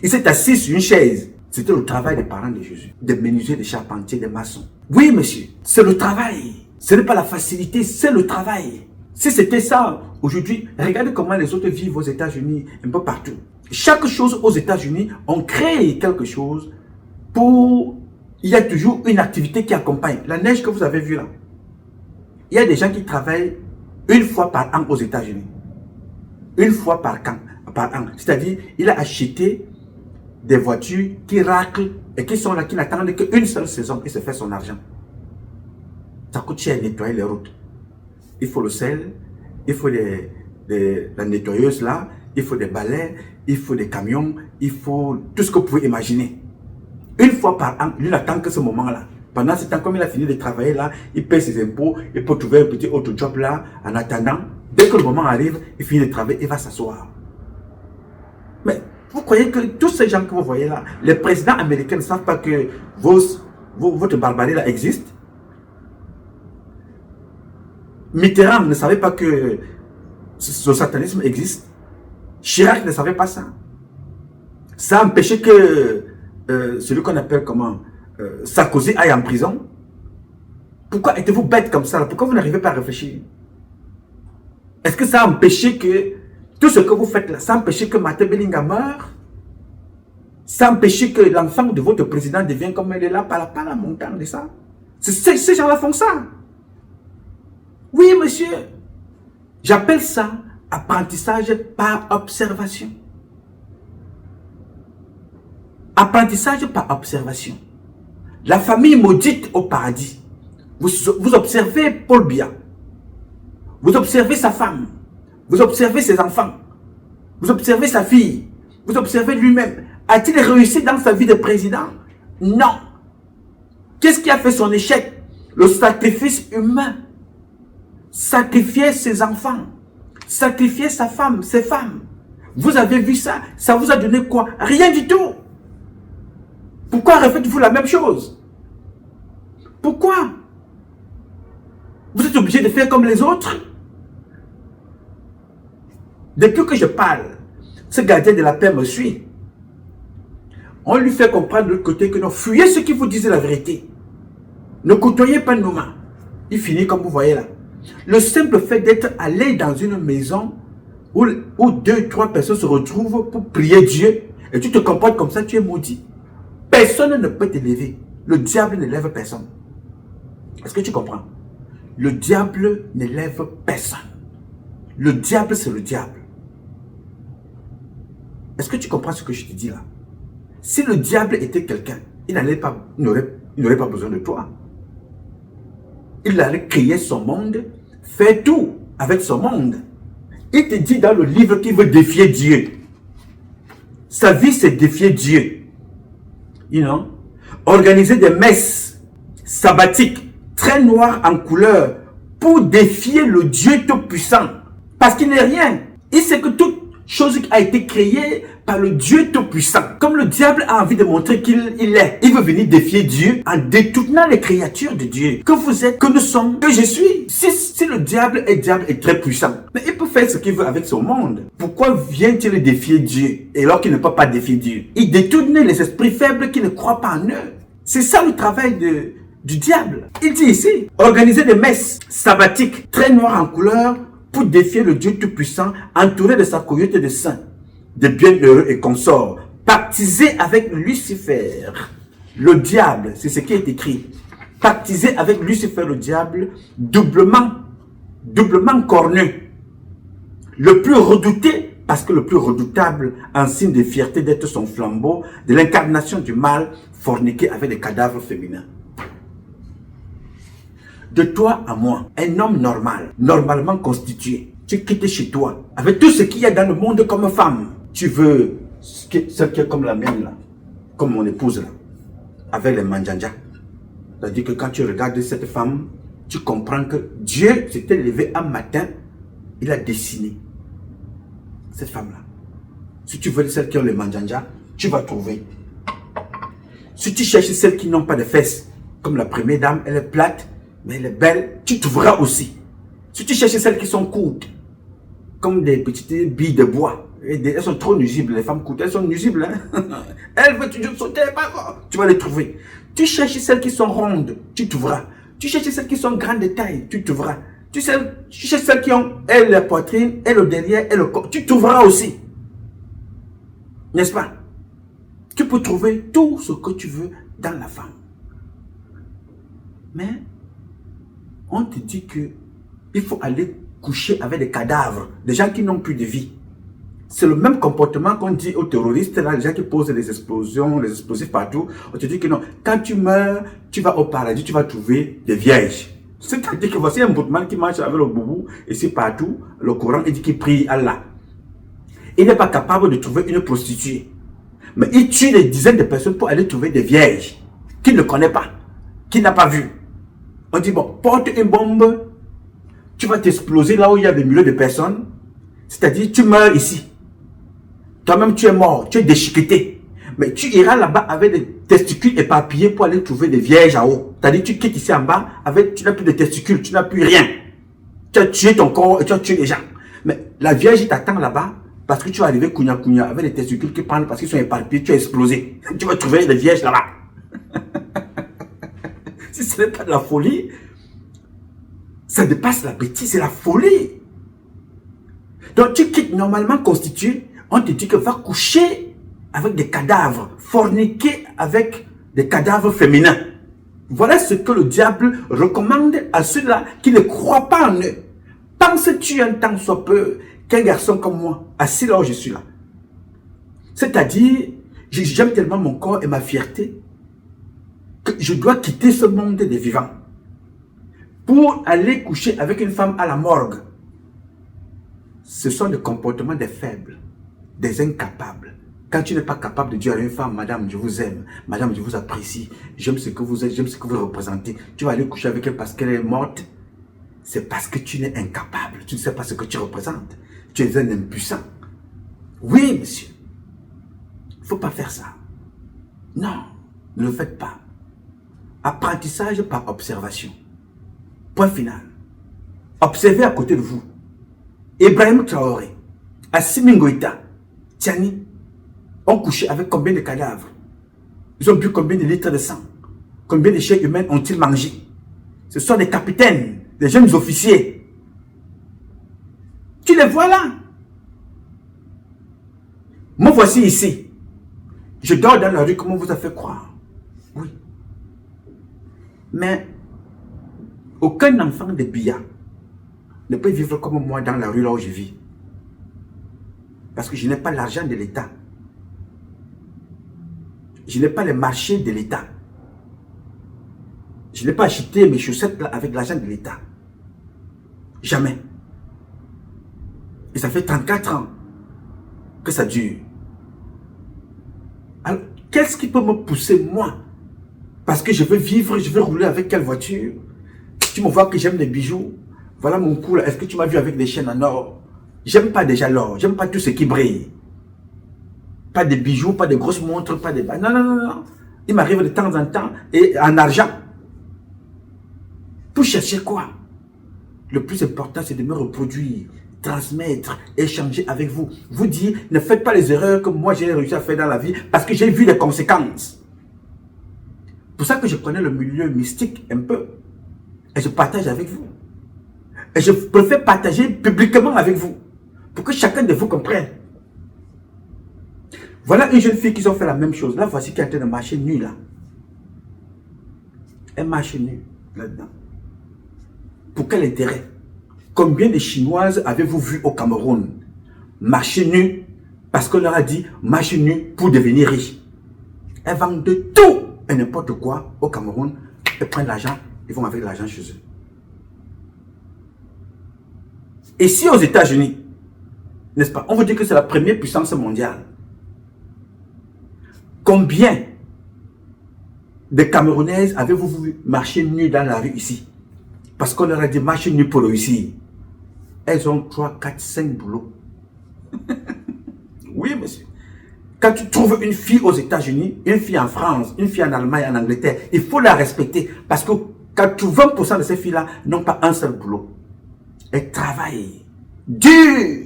il s'est assis sur une chaise. C'était le travail des parents de Jésus, des menuisiers, des charpentiers, des maçons. Oui, monsieur, c'est le travail. Ce n'est pas la facilité, c'est le travail. Si c'était ça, aujourd'hui, regardez comment les autres vivent aux États-Unis, un peu partout. Chaque chose aux États-Unis, on crée quelque chose pour... Il y a toujours une activité qui accompagne. La neige que vous avez vue là. Il y a des gens qui travaillent une fois par an aux États-Unis. Une fois par an. C'est-à-dire, il a acheté des voitures qui raclent et qui sont là, qui n'attendent qu'une seule saison et se fait son argent. Ça coûte cher nettoyer les routes. Il faut le sel, il faut la nettoyeuse là, il faut des balais, il faut des camions, il faut tout ce que vous pouvez imaginer. Une fois par an, lui n'attend que ce moment-là. Pendant ce temps, comme il a fini de travailler là, il paie ses impôts, il peut trouver un petit autre job là, en attendant. Dès que le moment arrive, il finit de travailler, il va s'asseoir. Mais vous croyez que tous ces gens que vous voyez là, les présidents américains ne savent pas que votre barbarie là existe? Mitterrand ne savait pas que ce satanisme existe. Chirac ne savait pas ça. Ça a empêché que celui qu'on appelle comment Sarkozy aille en prison. Pourquoi êtes-vous bête comme ça là? Pourquoi vous n'arrivez pas à réfléchir? Est-ce que ça a empêché que tout ce que vous faites là, ça a empêché que Martin Bellinga meure? Ça a empêché que l'enfant de votre président devienne comme elle est là, par la montagne de ça? Ces gens-là font ça. Oui, monsieur. J'appelle ça apprentissage par observation. Apprentissage par observation. La famille maudite au paradis. Vous observez Paul Biya. Vous observez sa femme. Vous observez ses enfants. Vous observez sa fille. Vous observez lui-même. A-t-il réussi dans sa vie de président? Non. Qu'est-ce qui a fait son échec? Le sacrifice humain. Sacrifier ses enfants. Sacrifier sa femme, ses femmes. Vous avez vu ça? Ça vous a donné quoi? Rien du tout. Pourquoi refaites-vous la même chose? Pourquoi? Vous êtes obligé de faire comme les autres? Depuis que je parle, ce gardien de la paix me suit. On lui fait comprendre de l'autre côté que non, fuyez ceux qui vous disent la vérité. Ne côtoyez pas nos mains. Il finit comme vous voyez là. Le simple fait d'être allé dans une maison où 2-3 personnes se retrouvent pour prier Dieu et tu te comportes comme ça, tu es maudit. Personne ne peut t'élever. Le diable n'élève personne. Est-ce que tu comprends? Le diable n'élève personne. Le diable, c'est le diable. Est-ce que tu comprends ce que je te dis là? Si le diable était quelqu'un, il n'aurait pas besoin de toi. Il allait créer son monde, faire tout avec son monde. Il te dit dans le livre qu'il veut défier Dieu. Sa vie, c'est défier Dieu. You know? Organiser des messes sabbatiques, très noires en couleur, pour défier le Dieu Tout-Puissant. Parce qu'il n'est rien. Il sait que toute chose a été créée par le Dieu Tout-Puissant. Comme le diable a envie de montrer qu'il est. Il veut venir défier Dieu en détournant les créatures de Dieu. Que vous êtes, que nous sommes, que je suis. Si le diable est très puissant, mais il peut faire ce qu'il veut avec son monde. Pourquoi vient-il défier Dieu et alors qu'il ne peut pas défier Dieu? Il détourne les esprits faibles qui ne croient pas en eux. C'est ça le travail du diable. Il dit ici, organiser des messes sabbatiques très noires en couleur pour défier le Dieu Tout-Puissant, entouré de sa communauté de saints, de bienheureux et consorts, pactisé avec Lucifer, le diable, c'est ce qui est écrit, pactisé avec Lucifer, le diable, doublement cornu, le plus redouté, parce que le plus redoutable, en signe de fierté d'être son flambeau, de l'incarnation du mal, forniqué avec des cadavres féminins. De toi à moi, un homme normal, normalement constitué, tu quittes chez toi, avec tout ce qu'il y a dans le monde comme femme. Tu veux celle qui est comme la mienne là, comme mon épouse là, avec les manjanja. C'est-à-dire que quand tu regardes cette femme, tu comprends que Dieu s'était levé un matin, il a dessiné cette femme-là. Si tu veux celles qui ont les manjanja, tu vas trouver. Si tu cherches celles qui n'ont pas de fesses, comme la première dame, elle est plate, mais elle est belle, tu trouveras aussi. Si tu cherches celles qui sont courtes, comme des petites billes de bois, elles sont trop nuisibles, les femmes courtes, elles sont nuisibles. Hein? Elles veulent toujours sauter, tu vas les trouver. Tu cherches celles qui sont rondes, tu trouveras. Tu cherches celles qui sont grandes de taille, tu trouveras. Tu cherches celles qui ont la poitrine, et le derrière, et le corps, tu trouveras aussi. N'est-ce pas? Tu peux trouver tout ce que tu veux dans la femme. Mais on te dit que il faut aller coucher avec des cadavres, des gens qui n'ont plus de vie. C'est le même comportement qu'on dit aux terroristes, là, les gens qui posent les explosions, les explosifs partout. On te dit que non, quand tu meurs, tu vas au paradis, tu vas trouver des vierges. C'est-à-dire que voici un boutman qui marche avec le boubou, et c'est partout, le Coran, il dit qu'il prie Allah. Il n'est pas capable de trouver une prostituée. Mais il tue des dizaines de personnes pour aller trouver des vierges qu'il ne connaît pas, qu'il n'a pas vu. On dit, bon, porte une bombe, tu vas t'exploser là où il y a des milliers de personnes. C'est-à-dire, tu meurs ici. Toi-même, tu es mort, tu es déchiqueté. Mais tu iras là-bas avec des testicules éparpillés pour aller trouver des vierges en haut. C'est-à-dire, tu quittes ici en bas, tu n'as plus de testicules, tu n'as plus rien. Tu as tué ton corps et tu as tué les gens. Mais la vierge t'attend là-bas parce que tu es arrivé kounya avec des testicules qui pendent parce qu'ils sont éparpillés, tu as explosé. Tu vas trouver des vierges là-bas. Si ce n'est pas de la folie, ça dépasse la bêtise, c'est la folie. Donc tu quittes normalement constitué, on te dit que va coucher avec des cadavres, forniquer avec des cadavres féminins. Voilà ce que le diable recommande à ceux-là qui ne croient pas en eux. Penses-tu un temps soit peu qu'un garçon comme moi, assis là où je suis là, c'est-à-dire, j'aime tellement mon corps et ma fierté, que je dois quitter ce monde des vivants pour aller coucher avec une femme à la morgue. Ce sont des comportements des faibles, des incapables. Quand tu n'es pas capable de dire à une femme, madame, je vous aime, madame, je vous apprécie, j'aime ce que vous êtes, j'aime ce que vous représentez, tu vas aller coucher avec elle parce qu'elle est morte, c'est parce que tu n'es incapable, tu ne sais pas ce que tu représentes, tu es un impuissant. Oui, monsieur, il ne faut pas faire ça. Non, ne le faites pas. Apprentissage par observation. Point final. Observez à côté de vous. Ibrahim Traoré, Assimi Goïta, Tiani ont couché avec combien de cadavres? Ils ont bu combien de litres de sang? Combien de chairs humaines ont-ils mangé? Ce sont des capitaines, des jeunes officiers. Tu les vois là. Moi voici ici. Je dors dans la rue, comment vous a fait croire? Oui. Mais aucun enfant de Biya ne peut vivre comme moi dans la rue là où je vis. Parce que je n'ai pas l'argent de l'État. Je n'ai pas les marchés de l'État. Je n'ai pas acheté mes chaussettes là avec l'argent de l'État. Jamais. Et ça fait 34 ans que ça dure. Alors, qu'est-ce qui peut me pousser, moi? Parce que je veux vivre, je veux rouler avec quelle voiture? Tu me vois que j'aime les bijoux. Voilà mon cou là. Est-ce que tu m'as vu avec des chaînes en or? J'aime pas déjà l'or. J'aime pas tout ce qui brille. Pas de bijoux, pas de grosses montres, pas de... Non, non, non, non. Il m'arrive de temps en temps et en argent. Pour chercher quoi? Le plus important, c'est de me reproduire, transmettre, échanger avec vous. Vous dire, ne faites pas les erreurs que moi j'ai réussi à faire dans la vie parce que j'ai vu les conséquences. Pour ça que je connais le milieu mystique un peu. Et je partage avec vous. Et je préfère partager publiquement avec vous. Pour que chacun de vous comprenne. Voilà une jeune fille qui ont fait la même chose. Là, voici qui est en train de marcher nue là. Elle marche nue là-dedans. Pour quel intérêt? Combien de Chinoises avez-vous vu au Cameroun marcher nue parce qu'on leur a dit marcher nue pour devenir riche? Elles vendent de tout et n'importe quoi au Cameroun. Elles prennent l'argent, ils vont avec l'argent chez eux. Et si aux États-Unis, n'est-ce pas, on vous dit que c'est la première puissance mondiale. Combien de Camerounaises avez-vous vu marcher nues dans la rue ici? Parce qu'on leur a dit marcher nues pour réussir. Elles ont 3, 4, 5 boulots. Oui, monsieur. Quand tu trouves une fille aux États-Unis, une fille en France, une fille en Allemagne, en Angleterre, il faut la respecter. Parce que 80% de ces filles-là n'ont pas un seul boulot. Elles travaillent dur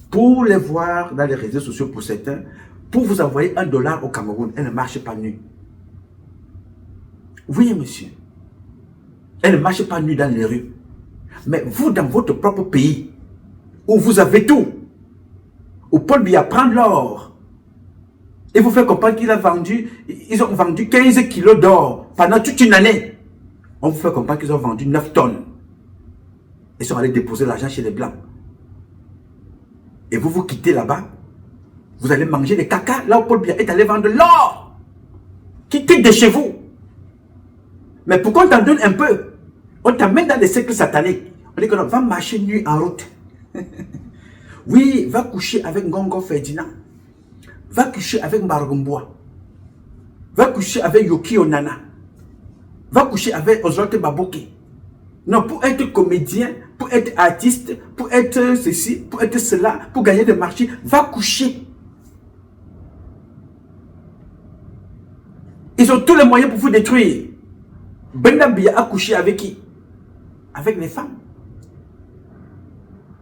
pour les voir dans les réseaux sociaux pour certains, pour vous envoyer $1 au Cameroun. Elle ne marche pas nue. Oui, monsieur. Elle ne marche pas nue dans les rues. Mais vous, dans votre propre pays, où vous avez tout, où Paul Biya prend l'or, et vous fait comprendre qu'il a vendu, ils ont vendu 15 kilos d'or pendant toute une année. On vous fait comprendre qu'ils ont vendu 9 tonnes. Ils sont allés déposer l'argent chez les Blancs. Et vous vous quittez là-bas, vous allez manger des caca, là où Paul Biya est allé vendre l'or. Quittez de chez vous. Mais pour qu'on t'en donne un peu, on t'amène dans des cercles sataniques. On dit que non, va marcher nu en route. Oui, va coucher avec Ngongo Ferdinand. Va coucher avec Margombois. Va coucher avec Yoki Onana. Va coucher avec Oswald Baboke. Non, pour être comédien, pour être artiste, pour être ceci, pour être cela, pour gagner des marchés, va coucher. Ils ont tous les moyens pour vous détruire. Brenda Biya a couché avec qui? Avec les femmes.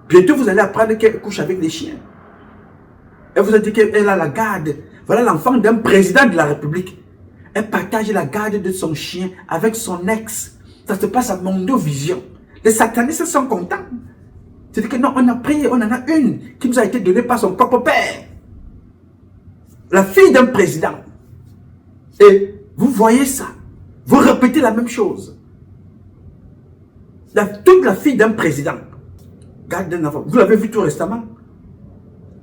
Bientôt, vous allez apprendre qu'elle couche avec les chiens. Elle vous a dit qu'elle a la garde. Voilà l'enfant d'un président de la République. Elle partage la garde de son chien avec son ex. Ça se passe à Mondovision. Les satanistes sont contents. C'est-à-dire que non, on a pris, on en a une qui nous a été donnée par son propre père. La fille d'un président. Et vous voyez ça. Vous répétez la même chose. Toute la fille d'un président. Garde d'un enfant. Vous l'avez vu tout récemment.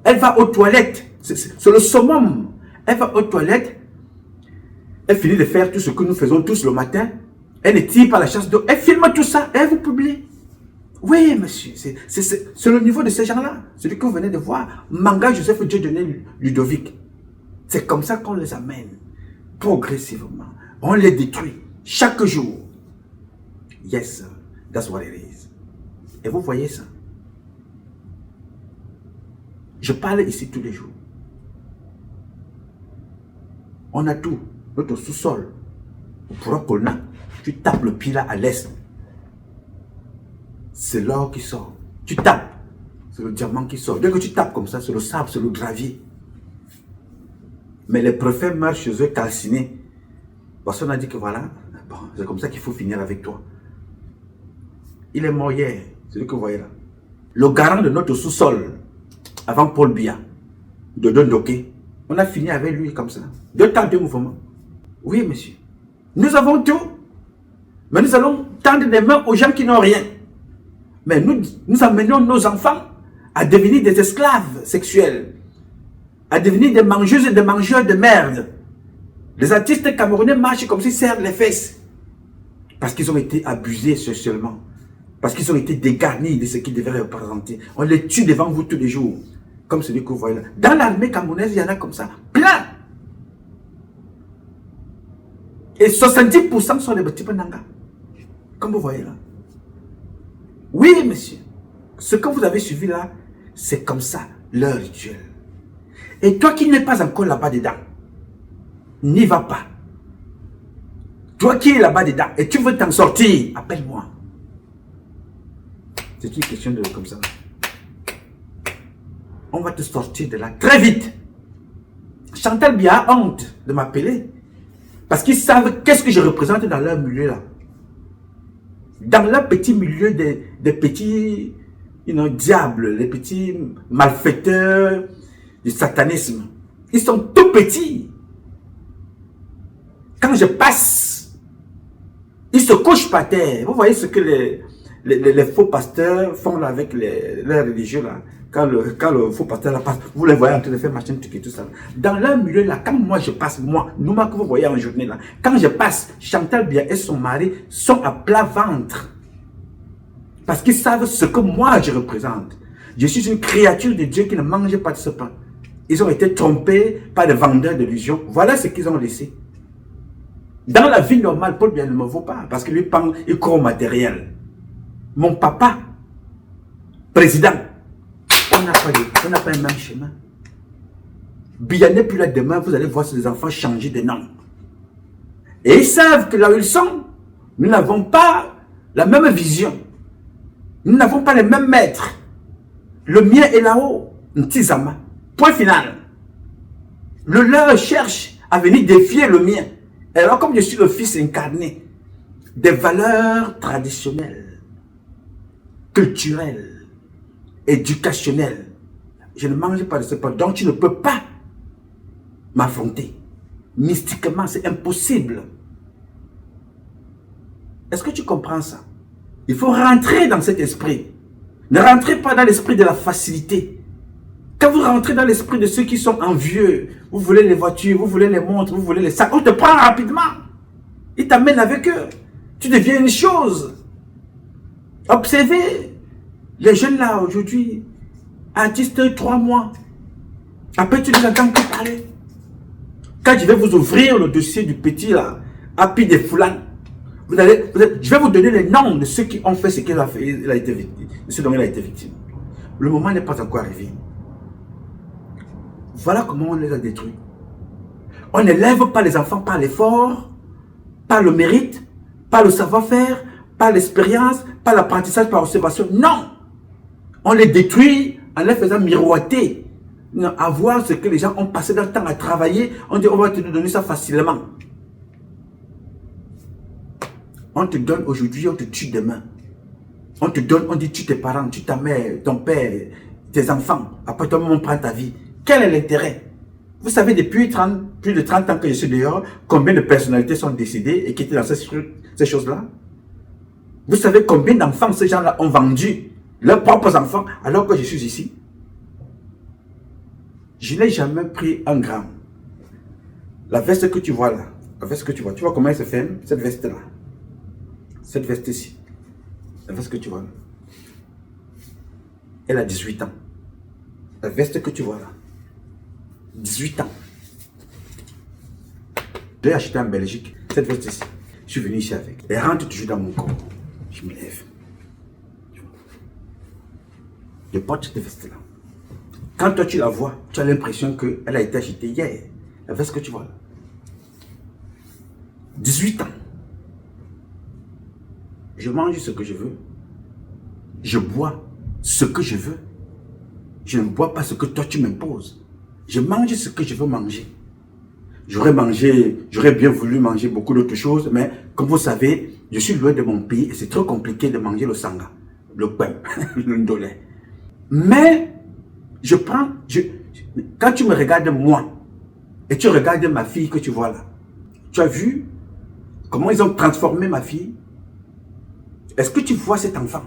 Elle va aux toilettes. C'est le summum. Elle va aux toilettes. Elle finit de faire tout ce que nous faisons tous le matin. Elle ne tire pas la chasse d'eau. Elle filme tout ça et elle vous publie. Oui, monsieur. C'est le niveau de ces gens-là. Celui que vous venez de voir. Manga Joseph Dieudonné Ludovic. C'est comme ça qu'on les amène. Progressivement. On les détruit. Chaque jour. Yes, sir. That's what it is. Et vous voyez ça. Je parle ici tous les jours. On a tout. Notre sous-sol. Pour Polna, tu tapes le pied là à l'est. C'est l'or qui sort. Tu tapes, c'est le diamant qui sort. Dès que tu tapes comme ça, c'est le sable, c'est le gravier. Mais les préfets meurent chez eux calcinés. Parce qu'on a dit que voilà, bon, c'est comme ça qu'il faut finir avec toi. Il est mort hier, c'est lui que vous voyez là. Le garant de notre sous-sol, avant Paul Biya, de Dondoké, on a fini avec lui comme ça. 2 temps, 2 mouvements. Oui, monsieur. Nous avons tout. Mais nous allons tendre des mains aux gens qui n'ont rien. Mais nous amenons nos enfants à devenir des esclaves sexuels, à devenir des mangeuses et des mangeurs de merde. Les artistes camerounais marchent comme s'ils serrent les fesses. Parce qu'ils ont été abusés sexuellement. Parce qu'ils ont été dégarnis de ce qu'ils devaient représenter. On les tue devant vous tous les jours. Comme celui que vous voyez là. Dans l'armée camerounaise, il y en a comme ça. Plein. Et 70% sont des petits Nanga. Comme vous voyez là. Oui, monsieur. Ce que vous avez suivi là, c'est comme ça, leur rituel. Et toi qui n'es pas encore là-bas dedans, n'y va pas. Toi qui es là-bas dedans et tu veux t'en sortir, appelle-moi. C'est une question de comme ça. On va te sortir de là très vite. Chantal Biya a honte de m'appeler. Parce qu'ils savent qu'est-ce que je représente dans leur milieu là. Dans leur petit milieu des petits diables, les petits malfaiteurs du satanisme. Ils sont tout petits. Quand je passe, ils se couchent par terre. Vous voyez ce que les faux pasteurs font là avec leurs religieux là. Quand le faux pasteur là passe, vous les voyez en train de faire machin, tout ça. Dans leur milieu là, quand moi je passe, nous que vous voyez en journée là, quand je passe, Chantal Biya et son mari sont à plat ventre. Parce qu'ils savent ce que moi je représente. Je suis une créature de Dieu qui ne mange pas de ce pain. Ils ont été trompés par des vendeurs d'illusions. Voilà ce qu'ils ont laissé. Dans la vie normale, Paul Biya ne me vaut pas. Parce que lui, il croit au matériel. Mon papa, président, on n'a pas un même chemin. Biya n'est plus là demain, vous allez voir ces enfants changer de nom. Et ils savent que là où ils sont, nous n'avons pas la même vision. Nous n'avons pas les mêmes maîtres. Le mien est là-haut, Ntizama. Point final. Le leur cherche à venir défier le mien. Et alors comme je suis le fils incarné des valeurs traditionnelles, culturelles, éducationnelles, je ne mange pas de ce pain. Donc tu ne peux pas m'affronter. Mystiquement, c'est impossible. Est-ce que tu comprends ça? Il faut rentrer dans cet esprit. Ne rentrez pas dans l'esprit de la facilité. Quand vous rentrez dans l'esprit de ceux qui sont envieux, vous voulez les voitures, vous voulez les montres, vous voulez les sacs, on te prend rapidement. Ils t'amènent avec eux. Tu deviens une chose. Observez les jeunes là aujourd'hui, artistes 3 mois. Après tu les entends plus parler. Quand je vais vous ouvrir le dossier du petit là, Happy des Foulans, je vais vous donner les noms de ceux qui ont fait ce qu'il a fait, il a été victime, de ce dont il a été victime. Le moment n'est pas encore arrivé. Voilà comment on les a détruits. On n'élève pas les enfants par l'effort, par le mérite, par le savoir-faire, par l'expérience, par l'apprentissage, par l'observation. Non! On les détruit en les faisant miroiter, à voir ce que les gens ont passé leur temps à travailler. On dit on va te donner ça facilement. On te donne aujourd'hui, on te tue demain. On te donne, on dit tue tes parents, tue ta mère, ton père, tes enfants. Après toi, on prend ta vie. Quel est l'intérêt? Vous savez, depuis plus de 30 ans que je suis dehors, combien de personnalités sont décédées et qui étaient dans ces choses-là? Vous savez combien d'enfants ces gens-là ont vendu leurs propres enfants alors que je suis ici? Je n'ai jamais pris un gramme. La veste que tu vois là, la veste que tu vois comment elle se ferme? Cette veste-là. Cette veste-ci. La veste que tu vois là. Elle a 18 ans. La veste que tu vois là. 18 ans. Je l'ai acheté en Belgique. Cette veste-ci. Je suis venu ici avec. Elle rentre toujours dans mon corps. Je me lève. Je porte cette veste-là. Quand toi tu la vois, tu as l'impression qu'elle a été achetée hier. La veste que tu vois là. 18 ans. Je mange ce que je veux. Je bois ce que je veux. Je ne bois pas ce que toi tu m'imposes. Je mange ce que je veux manger. J'aurais bien voulu manger beaucoup d'autres choses, mais comme vous savez, je suis loin de mon pays et c'est trop compliqué de manger le sanga, le pain, le ndolé. Mais quand tu me regardes moi, et tu regardes ma fille que tu vois là, tu as vu comment ils ont transformé ma fille? Est-ce que tu vois cet enfant?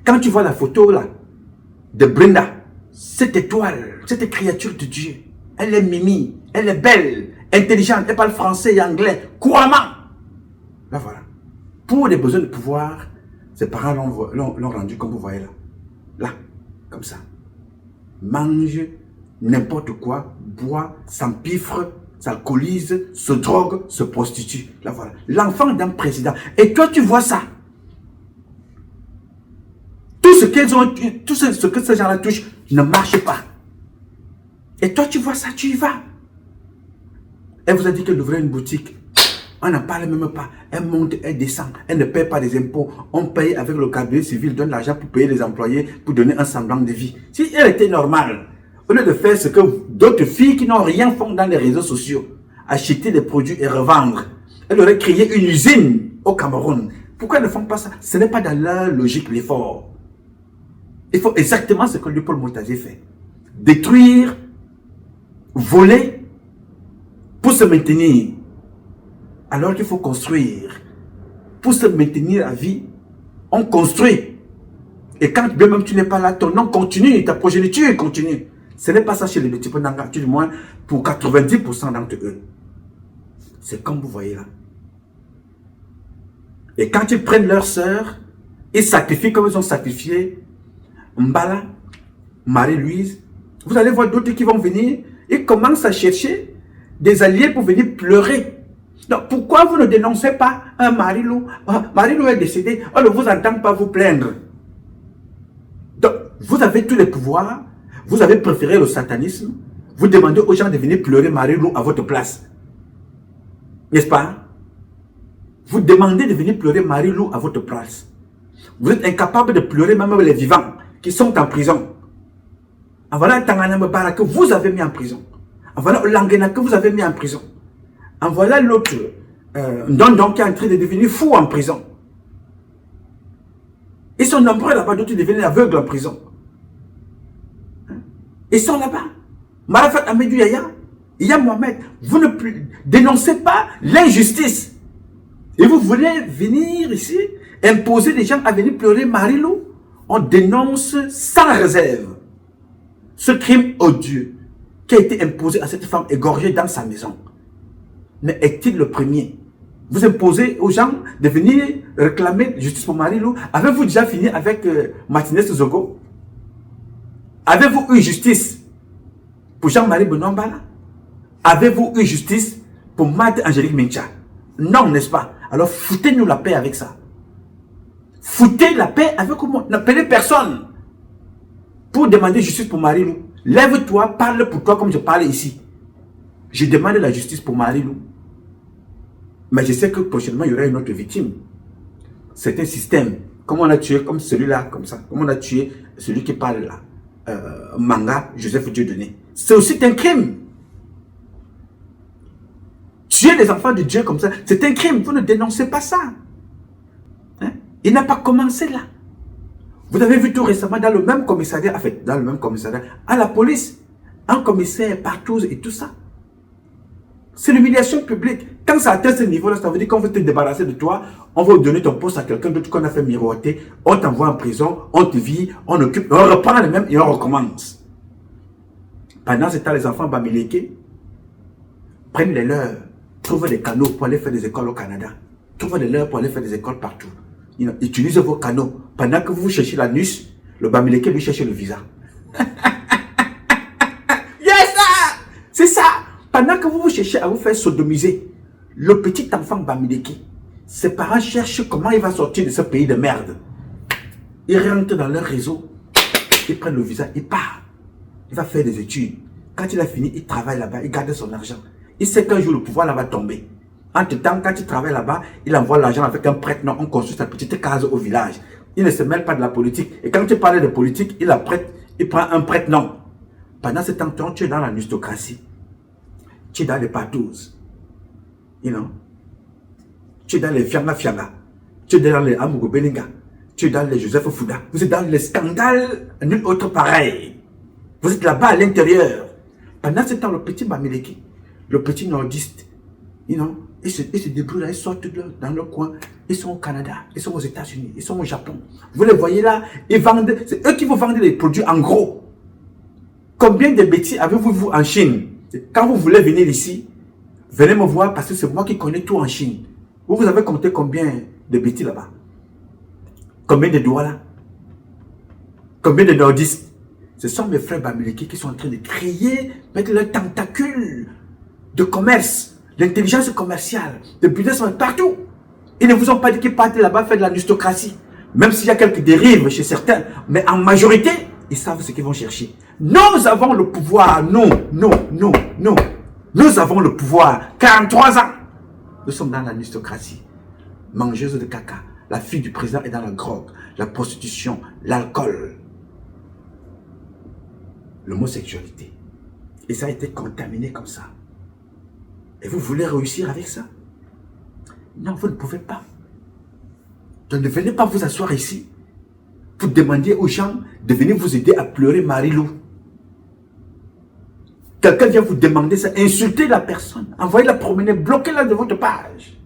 Quand tu vois la photo là, de Brenda, cette étoile, cette créature de Dieu, elle est mimi, elle est belle, intelligente, elle parle français et anglais couramment. Là voilà. Pour des besoins de pouvoir, ses parents l'ont rendu comme vous voyez là. Là, comme ça. Mange n'importe quoi, boit, s'empiffre, s'alcoolise, se drogue, se prostitue. Là voilà. L'enfant d'un président. Et toi tu vois ça. Tout ce que ces gens-là touchent ne marche pas. Et toi, tu vois ça, tu y vas. Elle vous a dit qu'elle ouvrait une boutique. On n'en parle même pas. Elle monte, elle descend. Elle ne paye pas des impôts. On paye avec le cabinet civil, donne l'argent pour payer les employés, pour donner un semblant de vie. Si elle était normale, au lieu de faire ce que d'autres filles qui n'ont rien font dans les réseaux sociaux, acheter des produits et revendre, elle aurait créé une usine au Cameroun. Pourquoi elles ne font pas ça? Ce n'est pas dans leur logique l'effort. Il faut exactement ce que Léopold Moutazier fait. Détruire, voler pour se maintenir. Alors qu'il faut construire. Pour se maintenir à vie, on construit. Et quand bien même tu n'es pas là, ton nom continue, ta progéniture continue. Ce n'est pas ça chez les petits Nanga, du moins pour 90% d'entre eux. C'est comme vous voyez là. Et quand ils prennent leur sœur, ils sacrifient comme ils ont sacrifié Mbala, Marie-Louise, vous allez voir d'autres qui vont venir et commencent à chercher des alliés pour venir pleurer. Donc, pourquoi vous ne dénoncez pas un Marie-Lou? Marie-Lou est décédée, on ne vous entend pas vous plaindre. Donc, vous avez tous les pouvoirs, vous avez préféré le satanisme, vous demandez aux gens de venir pleurer Marie-Lou à votre place. N'est-ce pas? Vous demandez de venir pleurer Marie-Lou à votre place. Vous êtes incapable de pleurer même les vivants qui sont en prison. En voilà Tangana Mbara que vous avez mis en prison. En voilà Olangena que vous avez mis en prison. En voilà l'autre Ndondon qui est en train de devenir fou en prison. Ils sont nombreux là-bas, d'autres deviennent aveugles en prison. Ils sont là-bas. Marafat Ahmedou Yaya, Iya Mohamed, vous ne dénoncez pas l'injustice. Et vous voulez venir ici, imposer les gens à venir pleurer Marie-Lou. On dénonce sans réserve ce crime odieux qui a été imposé à cette femme égorgée dans sa maison. Mais est-il le premier? Vous imposez aux gens de venir réclamer justice pour Marie-Lou. Avez-vous déjà fini avec Martinez Zogo? Avez-vous eu justice pour Jean-Marie Benoît Mbala? Avez-vous eu justice pour Marthe Angélique Mincha? Non, n'est-ce pas? Alors foutez-nous la paix avec ça. Foutez la paix avec moi. N'appelez personne pour demander justice pour Marie-Lou. Lève-toi, parle pour toi comme je parle ici. Je demande la justice pour Marie-Lou. Mais je sais que prochainement, il y aura une autre victime. C'est un système. Comme on a tué, comme celui-là, comme ça. Comme on a tué celui qui parle là. Manga, Joseph Dieudonné. C'est aussi un crime. Tuer les enfants de Dieu comme ça, c'est un crime. Vous ne dénoncez pas ça. Hein? Il n'a pas commencé là. Vous avez vu tout récemment dans le même commissariat, en fait, dans le même commissariat, à la police, un commissaire partout et tout ça. C'est l'humiliation publique. Quand ça atteint ce niveau-là, ça veut dire qu'on veut te débarrasser de toi, on va donner ton poste à quelqu'un d'autre qu'on a fait miroiter, on t'envoie en prison, on te vit, on occupe, on reprend le même et on recommence. Pendant ce temps, les enfants bamileke prennent les leurs, trouvent des canaux pour aller faire des écoles au Canada, trouvent les leurs pour aller faire des écoles partout. Utilisez vos canaux. Pendant que vous cherchez la NUS, le bamileke lui cherche le visa. Yes, c'est ça. Pendant que vous cherchez à vous faire sodomiser, le petit enfant bamileke, ses parents cherchent comment il va sortir de ce pays de merde. Il rentre dans leur réseau, il prend le visa, il part. Il va faire des études. Quand il a fini, il travaille là-bas, il garde son argent. Il sait qu'un jour le pouvoir là va tomber. Entre-temps, quand il travaille là-bas, il envoie l'argent avec un prête-nom, on construit sa petite case au village. Il ne se mêle pas de la politique. Et quand tu parles de politique, il prend un prête-nom. Pendant ce temps, tu es dans l'aristocratie. Tu es dans les patous. You know? Tu es dans les Fianga Fianga. Tu es dans les Amogo Belinga. Tu es dans les Joseph Fouda. Vous êtes dans les scandales, nul autre pareil. Vous êtes là-bas à l'intérieur. Pendant ce temps, le petit Bamileki, le petit nordiste, you know, ils se débrouillent là, ils sortent dans leur coin. Ils sont au Canada, ils sont aux États-Unis, ils sont au Japon. Vous les voyez là, ils vendent, c'est eux qui vont vendre les produits en gros. Combien de bêtises avez-vous vous en Chine? Quand vous voulez venir ici, venez me voir parce que c'est moi qui connais tout en Chine. Vous avez compté combien de bêtises là-bas? Combien de doigts là? Combien de nordistes? Ce sont mes frères Bamileki qui sont en train de créer, mettre leurs tentacules de commerce, l'intelligence commerciale, de business partout. Ils ne vous ont pas dit qu'ils partent là-bas faire de l'aristocratie. Même s'il y a quelques dérives chez certains, mais en majorité, ils savent ce qu'ils vont chercher. Nous avons le pouvoir. Nous avons le pouvoir. 43 ans. Nous sommes dans l'aristocratie. Mangeuse de caca. La fille du président est dans la drogue, la prostitution, l'alcool, l'homosexualité. Et ça a été contaminé comme ça. Et vous voulez réussir avec ça? Non, vous ne pouvez pas. Donc ne venez pas vous asseoir ici pour demander aux gens de venir vous aider à pleurer Marie-Lou. Quelqu'un vient vous demander ça, insulter la personne, envoyez-la promener, bloquez-la de votre page.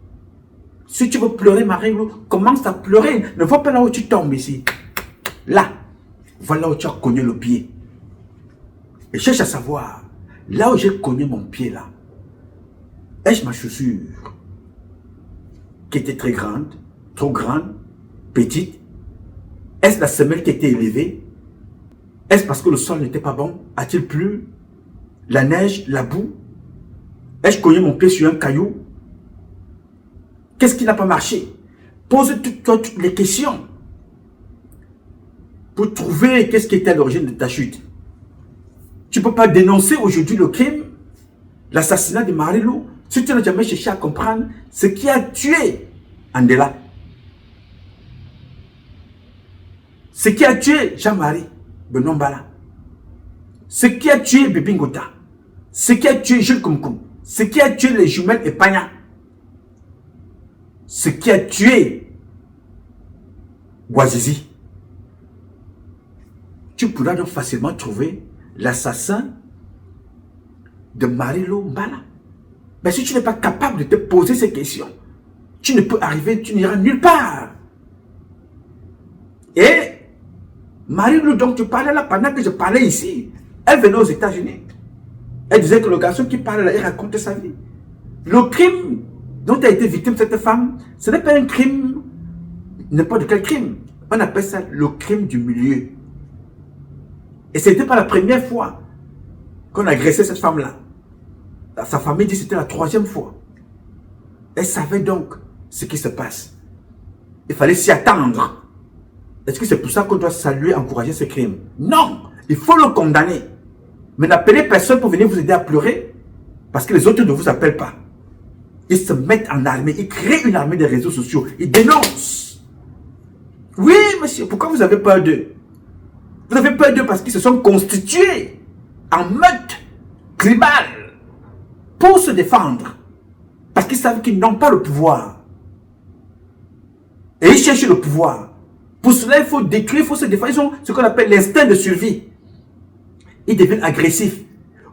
Si tu veux pleurer Marie-Lou, commence à pleurer. Ne vois pas là où tu tombes ici. Là, voilà où tu as cogné le pied. Et cherche à savoir, là où j'ai cogné mon pied là, est-ce ma chaussure qui était très grande, trop grande, petite? Est-ce la semelle qui était élevée? Est-ce parce que le sol n'était pas bon? A-t-il plu? La neige, la boue? Ai-je cogné mon pied sur un caillou? Qu'est-ce qui n'a pas marché? Pose-toi toutes les questions pour trouver qu'est-ce qui était à l'origine de ta chute. Tu ne peux pas dénoncer aujourd'hui le crime, l'assassinat de Marie-Lou, si tu n'as jamais cherché à comprendre ce qui a tué Andela. Ce qui a tué Jean-Marie Benombala. Ce qui a tué Bibi Ngota. Ce qui a tué Jules Koumkoum. Ce qui a tué les jumelles Epagna. Ce qui a tué Ouazizi. Tu pourras donc facilement trouver l'assassin de Marie-Lou Mbala. Mais si tu n'es pas capable de te poser ces questions, tu ne peux arriver, tu n'iras nulle part. Et Marie-Lou, dont tu parlais là, pendant que je parlais ici, elle venait aux États-Unis. Elle disait que le garçon qui parlait là, il racontait sa vie. Le crime dont a été victime cette femme, ce n'est pas un crime, n'importe quel crime. On appelle ça le crime du milieu. Et ce n'était pas la première fois qu'on agressait cette femme-là. Sa famille dit que c'était la 3e fois. Elle savait donc ce qui se passe. Il fallait s'y attendre. Est-ce que c'est pour ça qu'on doit saluer, encourager ce crime? Non! Il faut le condamner. Mais n'appelez personne pour venir vous aider à pleurer, parce que les autres ne vous appellent pas. Ils se mettent en armée, ils créent une armée des réseaux sociaux, ils dénoncent. Oui, monsieur, pourquoi vous avez peur d'eux? Vous avez peur d'eux parce qu'ils se sont constitués en meute tribale pour se défendre. Parce qu'ils savent qu'ils n'ont pas le pouvoir. Et ils cherchent le pouvoir. Pour cela, il faut détruire, il faut se défendre. Ils ont ce qu'on appelle l'instinct de survie. Ils deviennent agressifs.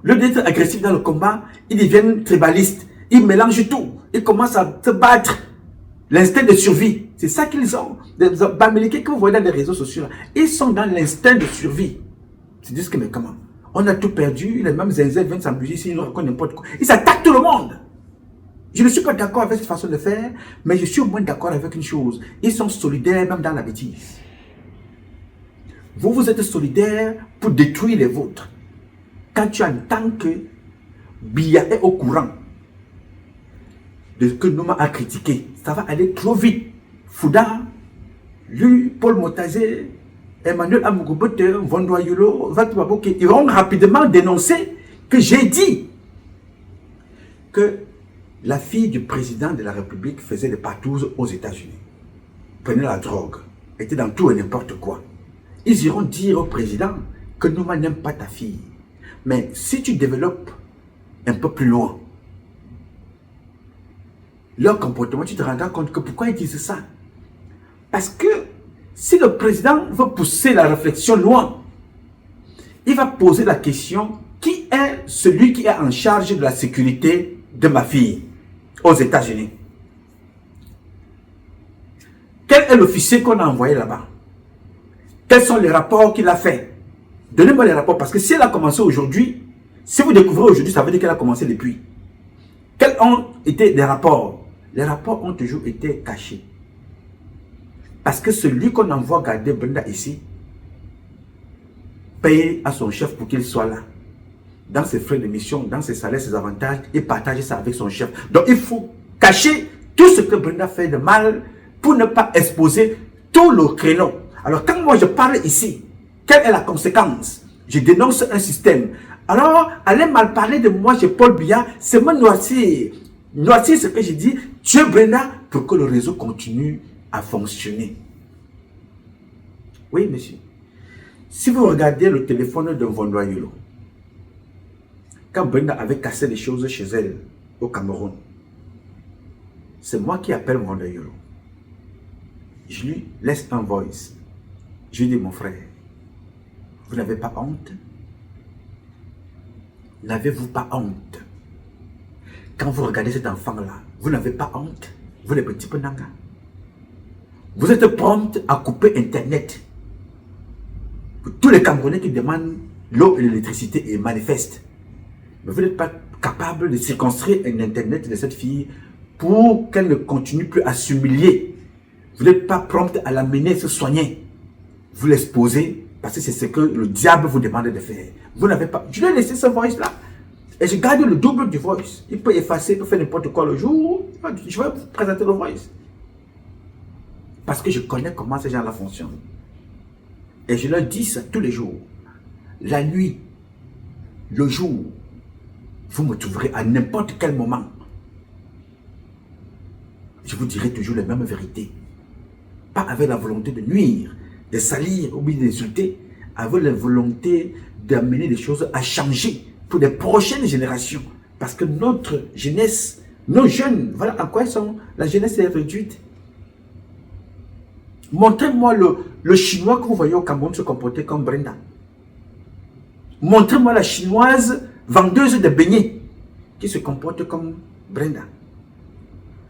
Au lieu d'être agressifs dans le combat, ils deviennent tribalistes. Ils mélangent tout. Ils commencent à se battre. L'instinct de survie. C'est ça qu'ils ont. Les Bamileki que vous voyez dans les réseaux sociaux, ils sont dans l'instinct de survie. Ils se disent que mais comment? On a tout perdu. Les mêmes zinzins viennent s'amuser ici, ils nous racontent n'importe quoi. Ils attaquent tout le monde. Je ne suis pas d'accord avec cette façon de faire, mais je suis au moins d'accord avec une chose. Ils sont solidaires même dans la bêtise. Vous, vous êtes solidaires pour détruire les vôtres. Quand tu entends que Biya est au courant de ce que Noma a critiqué, ça va aller trop vite. Fouda, lui, Paul Motazé, Emmanuel Amugobote, Vondoyolo, Vatouaboke, ils vont rapidement dénoncer que j'ai dit que La fille du président de la République faisait des patouses aux États-Unis. Prenait la drogue, était dans tout et n'importe quoi. Ils iront dire au président que nous n'aime pas ta fille. Mais si tu développes un peu plus loin, leur comportement, tu te rendras compte que pourquoi ils disent ça. Parce que si le président veut pousser la réflexion loin, il va poser la question, qui est celui qui est en charge de la sécurité de ma fille aux États-Unis? Quel est l'officier qu'on a envoyé là-bas? Quels sont les rapports qu'il a fait? Donnez-moi les rapports, parce que si elle a commencé aujourd'hui, si vous découvrez aujourd'hui, ça veut dire qu'elle a commencé depuis. Quels ont été les rapports? Les rapports ont toujours été cachés. Parce que celui qu'on envoie garder Brenda ici, paye à son chef pour qu'il soit là. Dans ses frais de mission, dans ses salaires, ses avantages, et partage ça avec son chef. Donc il faut cacher tout ce que Brenda fait de mal pour ne pas exposer tout le créneau. Alors quand moi je parle ici, quelle est la conséquence? Je dénonce un système. Alors, allez mal parler de moi chez Paul Biya, c'est me noircir. Noircir ce que j'ai dit, tuer Brenda pour que le réseau continue à fonctionner. Oui, monsieur. Si vous regardez le téléphone de Vondoyolo, quand Brenda avait cassé des choses chez elle au Cameroun, c'est moi qui appelle Vondoyolo. Je lui laisse un voice. Je lui dis, mon frère, vous n'avez pas honte? N'avez-vous pas honte? Quand vous regardez cet enfant-là, vous n'avez pas honte? Vous les petits penanga. Vous êtes prompte à couper Internet. Pour tous les Camerounais qui demandent l'eau et l'électricité et manifestent. Mais vous n'êtes pas capable de circonscrire un Internet de cette fille pour qu'elle ne continue plus à s'humilier. Vous n'êtes pas prompte à l'amener se soigner. Vous l'exposez parce que c'est ce que le diable vous demande de faire. Vous n'avez pas... Je lui ai laissé ce voice-là. Et je garde le double du voice. Il peut effacer, il peut faire n'importe quoi le jour. Je vais vous présenter le voice. Parce que je connais comment ces gens-là fonctionnent. Et je leur dis ça tous les jours. La nuit, le jour, vous me trouverez à n'importe quel moment. Je vous dirai toujours les mêmes vérités. Pas avec la volonté de nuire, de salir ou bien d'insulter, avec la volonté d'amener des choses à changer pour les prochaines générations. Parce que notre jeunesse, nos jeunes, voilà en quoi ils sont. La jeunesse est réduite. Montrez-moi le chinois que vous voyez au Cameroun se comporter comme Brenda. Montrez-moi la chinoise vendeuse de beignets qui se comporte comme Brenda.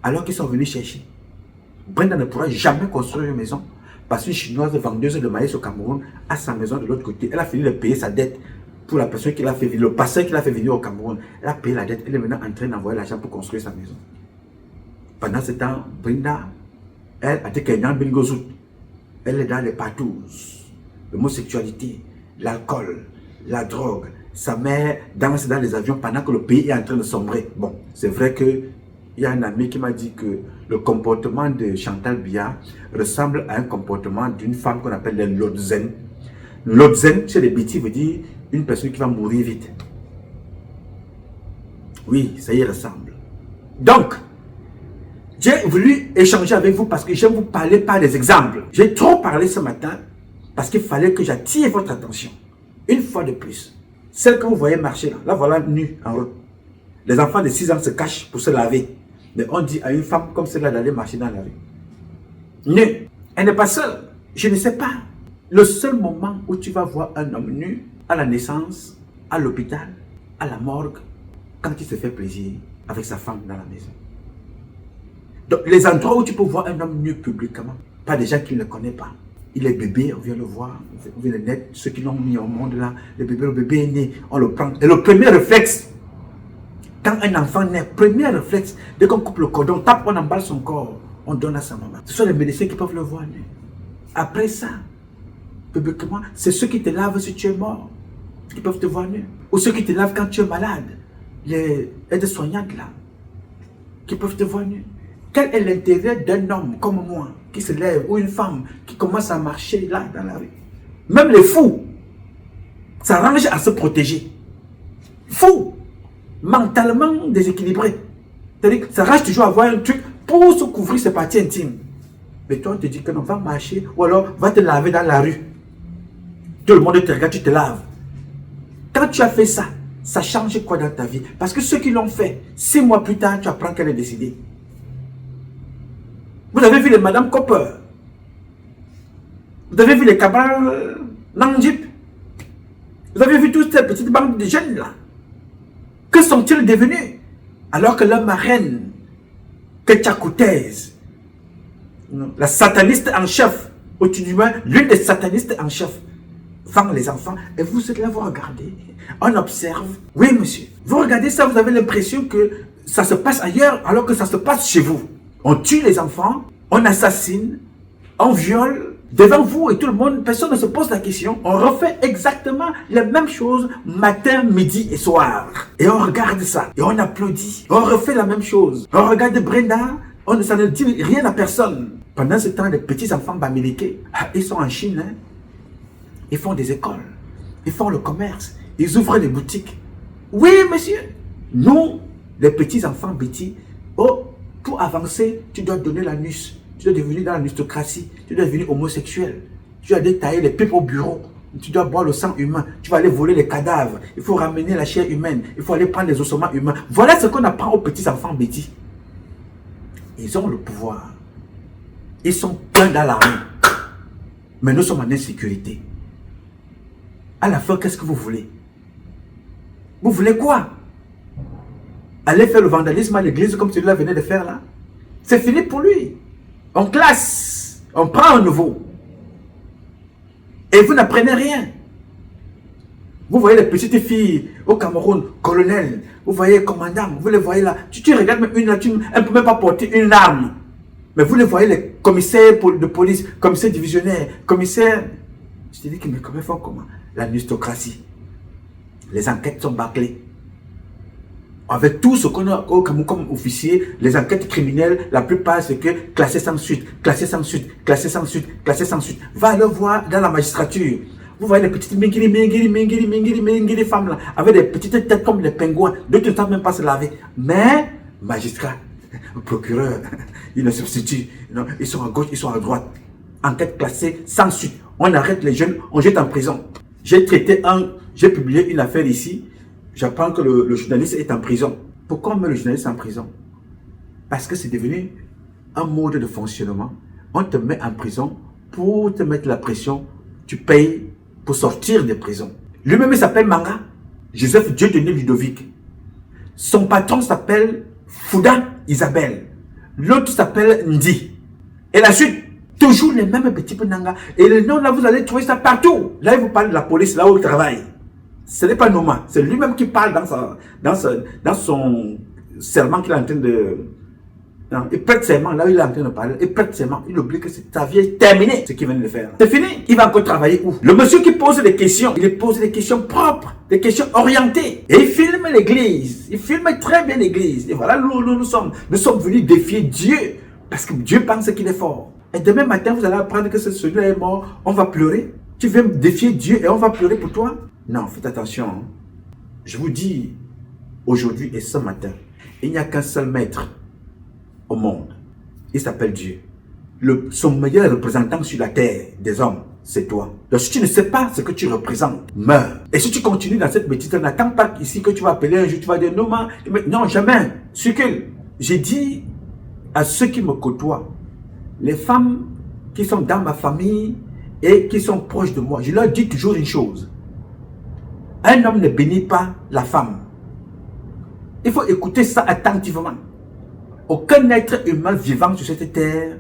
Alors qu'ils sont venus chercher. Brenda ne pourra jamais construire une maison parce qu'une chinoise vendeuse de maïs au Cameroun a sa maison de l'autre côté. Elle a fini de payer sa dette pour la personne qui l'a fait venir, le passeur qui l'a fait venir au Cameroun. Elle a payé la dette. Elle est maintenant en train d'envoyer l'argent pour construire sa maison. Pendant ce temps, Brenda, elle a été qu'elle elle est dans les patous, l'homosexualité, l'alcool, la drogue. Sa mère danse dans les avions pendant que le pays est en train de sombrer. Bon, c'est vrai que il y a un ami qui m'a dit que le comportement de Chantal Biya ressemble à un comportement d'une femme qu'on appelle les Lodzen. Lodzen, chez les Biti, veut dire une personne qui va mourir vite. Oui, ça y ressemble. Donc, j'ai voulu échanger avec vous parce que j'aime vous parler par des exemples. J'ai trop parlé ce matin parce qu'il fallait que j'attire votre attention. Une fois de plus. Celle que vous voyez marcher là, la voilà nue en haut. Les enfants de 6 ans se cachent pour se laver. Mais on dit à une femme comme celle-là d'aller marcher dans la rue. Nue. Elle n'est pas seule. Je ne sais pas. Le seul moment où tu vas voir un homme nu, à la naissance, à l'hôpital, à la morgue, quand il se fait plaisir avec sa femme dans la maison. Donc, les endroits où tu peux voir un homme nu publiquement, pas des gens qui ne le connaissent pas. Il est bébé, on vient le voir, on vient le naître, ceux qui l'ont mis au monde là, le bébé est né, on le prend. Et le premier réflexe, quand un enfant naît, premier réflexe, dès qu'on coupe le cordon, tape, on emballe son corps, on donne à sa maman. Ce sont les médecins qui peuvent le voir nu. Après ça, publiquement, c'est ceux qui te lavent si tu es mort, qui peuvent te voir nu. Ou ceux qui te lavent quand tu es malade, les aides-soignantes là, qui peuvent te voir nu. Quel est l'intérêt d'un homme comme moi qui se lève ou une femme qui commence à marcher là dans la rue? Même les fous s'arrangent à se protéger. Fous, mentalement déséquilibrés. C'est-à-dire que ça rage toujours avoir un truc pour se couvrir ses parties intimes. Mais toi, on te dit que non, va marcher ou alors va te laver dans la rue. Tout le monde te regarde, tu te laves. Quand tu as fait ça, ça change quoi dans ta vie? Parce que ceux qui l'ont fait, 6 mois plus tard, tu apprends qu'elle est décédée. Vous avez vu les Madame Copper? Vous avez vu les Cabral Nandjip? Vous avez vu toutes ces petites bandes de jeunes là? Que sont-ils devenus? Alors que leur marraine, Ketchakoutez, la sataniste en chef, ou du moins l'une des satanistes en chef, vend les enfants, et vous êtes là, vous regardez, on observe. Oui, monsieur. Vous regardez ça, vous avez l'impression que ça se passe ailleurs, alors que ça se passe chez vous. On tue les enfants, on assassine, on viole, devant vous et tout le monde, personne ne se pose la question. On refait exactement les mêmes choses matin, midi et soir. Et on regarde ça, et on applaudit. On refait la même chose. On regarde Brenda, ça ne dit rien à personne. Pendant ce temps, les petits enfants bamiliqués, ils sont en Chine, hein. Ils font des écoles, ils font le commerce, ils ouvrent des boutiques. Oui, monsieur. Nous, les petits enfants bêtis, oh, pour avancer, tu dois donner l'anus. Tu dois devenir dans l'aristocratie, tu dois devenir homosexuel. Tu dois détailler les pipes au bureau. Tu dois boire le sang humain. Tu vas aller voler les cadavres. Il faut ramener la chair humaine. Il faut aller prendre les ossements humains. Voilà ce qu'on apprend aux petits enfants bêtis. Ils ont le pouvoir. Ils sont pleins dans la rue. Mais nous sommes en insécurité. À la fin, qu'est-ce que vous voulez? Vous voulez quoi? Aller faire le vandalisme à l'église comme celui-là venait de faire là? C'est fini pour lui. On classe. On prend un nouveau. Et vous n'apprenez rien. Vous voyez les petites filles au Cameroun, colonel. Vous voyez commandant. Vous les voyez là. Tu regardes même une là, elle ne peut même pas porter une arme. Mais vous les voyez, les commissaires de police, commissaires divisionnaires, commissaires. Je te dis que mais comment font comment? L'aristocratie. Les enquêtes sont bâclées. Avec tout ce qu'on a au Cameroun comme officier, les enquêtes criminelles, la plupart c'est que classé sans suite, classé sans suite, classé sans suite, classé sans suite. Va le voir dans la magistrature. Vous voyez les petites mingiri femmes là, avec des petites têtes comme les pingouins, d'autres ne savent même pas se laver. Mais, magistrat, procureur, ils ne substituent, non, ils sont à gauche, ils sont à droite. Enquête classée sans suite. On arrête les jeunes, on jette en prison. J'ai publié une affaire ici. J'apprends que le journaliste est en prison. Pourquoi on met le journaliste en prison? Parce que c'est devenu un mode de fonctionnement. On te met en prison pour te mettre la pression. Tu payes pour sortir des prisons. Lui-même, il s'appelle Manga. Joseph Dieudonné Ludovic. Son patron s'appelle Fouda Isabelle. L'autre s'appelle Ndi. Et la suite, toujours les mêmes petits penanga. Et le nom là, vous allez trouver ça partout. Là, il vous parle de la police, là où il travaille. Ce n'est pas Noma, c'est lui-même qui parle dans son serment qu'il est en train de... Non, il prête serment, là où il est en train de parler, il prête serment, il oublie que sa vie est terminée, ce qu'il vient de faire. C'est fini, il va encore travailler où? Le monsieur qui pose des questions, il pose des questions propres, des questions orientées. Et il filme l'église, il filme très bien l'église. Et voilà, nous sommes venus défier Dieu, parce que Dieu pense qu'il est fort. Et demain matin, vous allez apprendre que celui-là est mort, on va pleurer. Tu viens défier Dieu et on va pleurer pour toi? Non, faites attention. Hein. Je vous dis, aujourd'hui et ce matin, il n'y a qu'un seul maître au monde. Il s'appelle Dieu. Son meilleur représentant sur la terre des hommes, c'est toi. Donc si tu ne sais pas ce que tu représentes, meurs. Et si tu continues dans cette bêtise, n'attends pas ici que tu vas appeler un jour, tu vas dire non, jamais. J'ai dit à ceux qui me côtoient, les femmes qui sont dans ma famille et qui sont proches de moi, je leur dis toujours une chose. Un homme ne bénit pas la femme. Il faut écouter ça attentivement. Aucun être humain vivant sur cette terre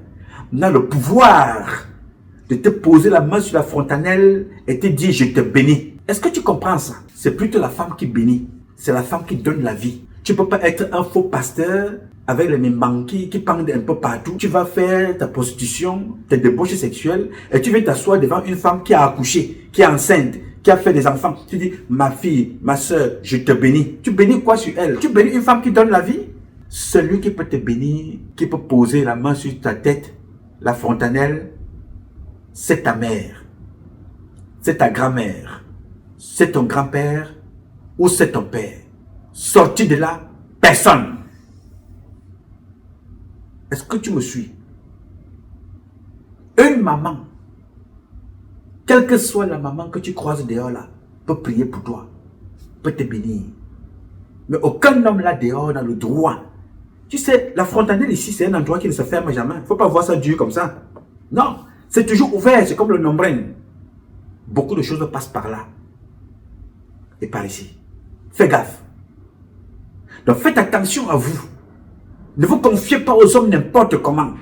n'a le pouvoir de te poser la main sur la fontanelle et te dire je te bénis. Est-ce que tu comprends ça? C'est plutôt la femme qui bénit. C'est la femme qui donne la vie. Tu ne peux pas être un faux pasteur avec les membanquis qui pendent un peu partout. Tu vas faire ta prostitution, tes débauches sexuelles et tu vas t'asseoir devant une femme qui a accouché, qui est enceinte, qui a fait des enfants. Tu dis, ma fille, ma soeur, je te bénis. Tu bénis quoi sur elle? Tu bénis une femme qui donne la vie? Celui qui peut te bénir, qui peut poser la main sur ta tête, la fontanelle, c'est ta mère, c'est ta grand-mère, c'est ton grand-père ou c'est ton père. Sorti de là, personne. Est-ce que tu me suis? Une maman, quelle que soit la maman que tu croises dehors là, peut prier pour toi, peut te bénir. Mais aucun homme là dehors n'a le droit. Tu sais, la frontale ici, c'est un endroit qui ne se ferme jamais. Il ne faut pas voir ça dur comme ça. Non, c'est toujours ouvert, c'est comme le nombril. Beaucoup de choses passent par là. Et par ici. Fais gaffe. Donc faites attention à vous. Ne vous confiez pas aux hommes n'importe comment.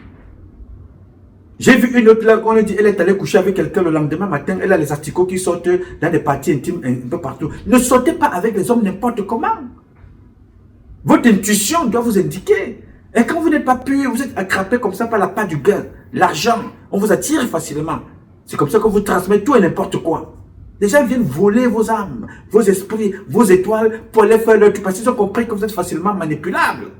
J'ai vu une autre là, on a dit, elle est allée coucher avec quelqu'un le lendemain matin, elle a les articles qui sortent dans des parties intimes un peu partout. Ne sortez pas avec les hommes n'importe comment. Votre intuition doit vous indiquer. Et quand vous n'êtes pas pur, vous êtes attrapé comme ça par la part du gain, l'argent, on vous attire facilement. C'est comme ça que vous transmettez tout et n'importe quoi. Les gens viennent voler vos âmes, vos esprits, vos étoiles pour aller faire leur truc parce qu'ils ont compris que vous êtes facilement manipulable.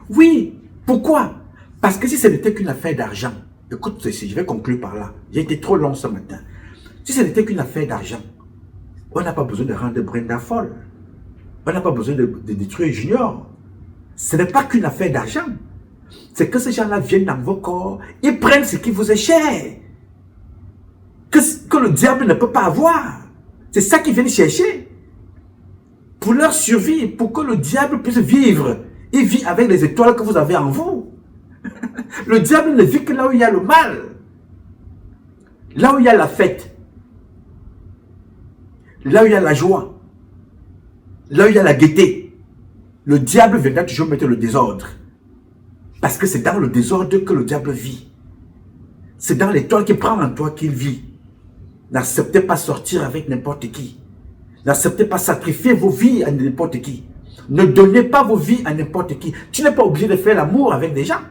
Oui, pourquoi? Parce que si ce n'était qu'une affaire d'argent, écoute ceci, je vais conclure par là. J'ai été trop long ce matin. Si ce n'était qu'une affaire d'argent, on n'a pas besoin de rendre Brenda folle. On n'a pas besoin de détruire Junior. Ce n'est pas qu'une affaire d'argent. C'est que ces gens-là viennent dans vos corps, ils prennent ce qui vous est cher. Que le diable ne peut pas avoir. C'est ça qu'ils viennent chercher. Pour leur survie, pour que le diable puisse vivre. Il vit avec les étoiles que vous avez en vous. Le diable ne vit que là où il y a le mal. Là où il y a la fête. Là où il y a la joie. Là où il y a la gaieté. Le diable viendra toujours mettre le désordre. Parce que c'est dans le désordre que le diable vit. C'est dans l'étoile qui prend en toi qu'il vit. N'acceptez pas sortir avec n'importe qui. N'acceptez pas sacrifier vos vies à n'importe qui. Ne donnez pas vos vies à n'importe qui. Tu n'es pas obligé de faire l'amour avec des gens.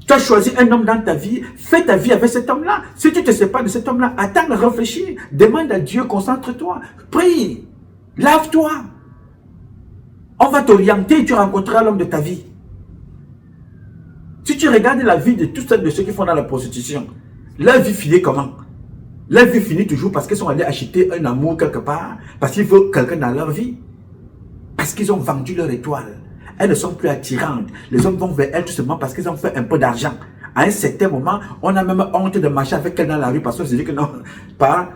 Tu as choisi un homme dans ta vie, fais ta vie avec cet homme-là. Si tu ne te sépares de cet homme-là, attends de réfléchir. Demande à Dieu, concentre-toi. Prie. Lave-toi. On va t'orienter et tu rencontreras l'homme de ta vie. Si tu regardes la vie de tous ceux qui font dans la prostitution, leur vie finit comment? Leur vie finit toujours parce qu'ils sont allés acheter un amour quelque part, parce qu'il faut quelqu'un dans leur vie. Parce qu'ils ont vendu leur étoile. Elles ne sont plus attirantes. Les hommes vont vers elles tout simplement parce qu'ils ont fait un peu d'argent. À un certain moment, on a même honte de marcher avec elle dans la rue parce qu'on se dit que non, pas,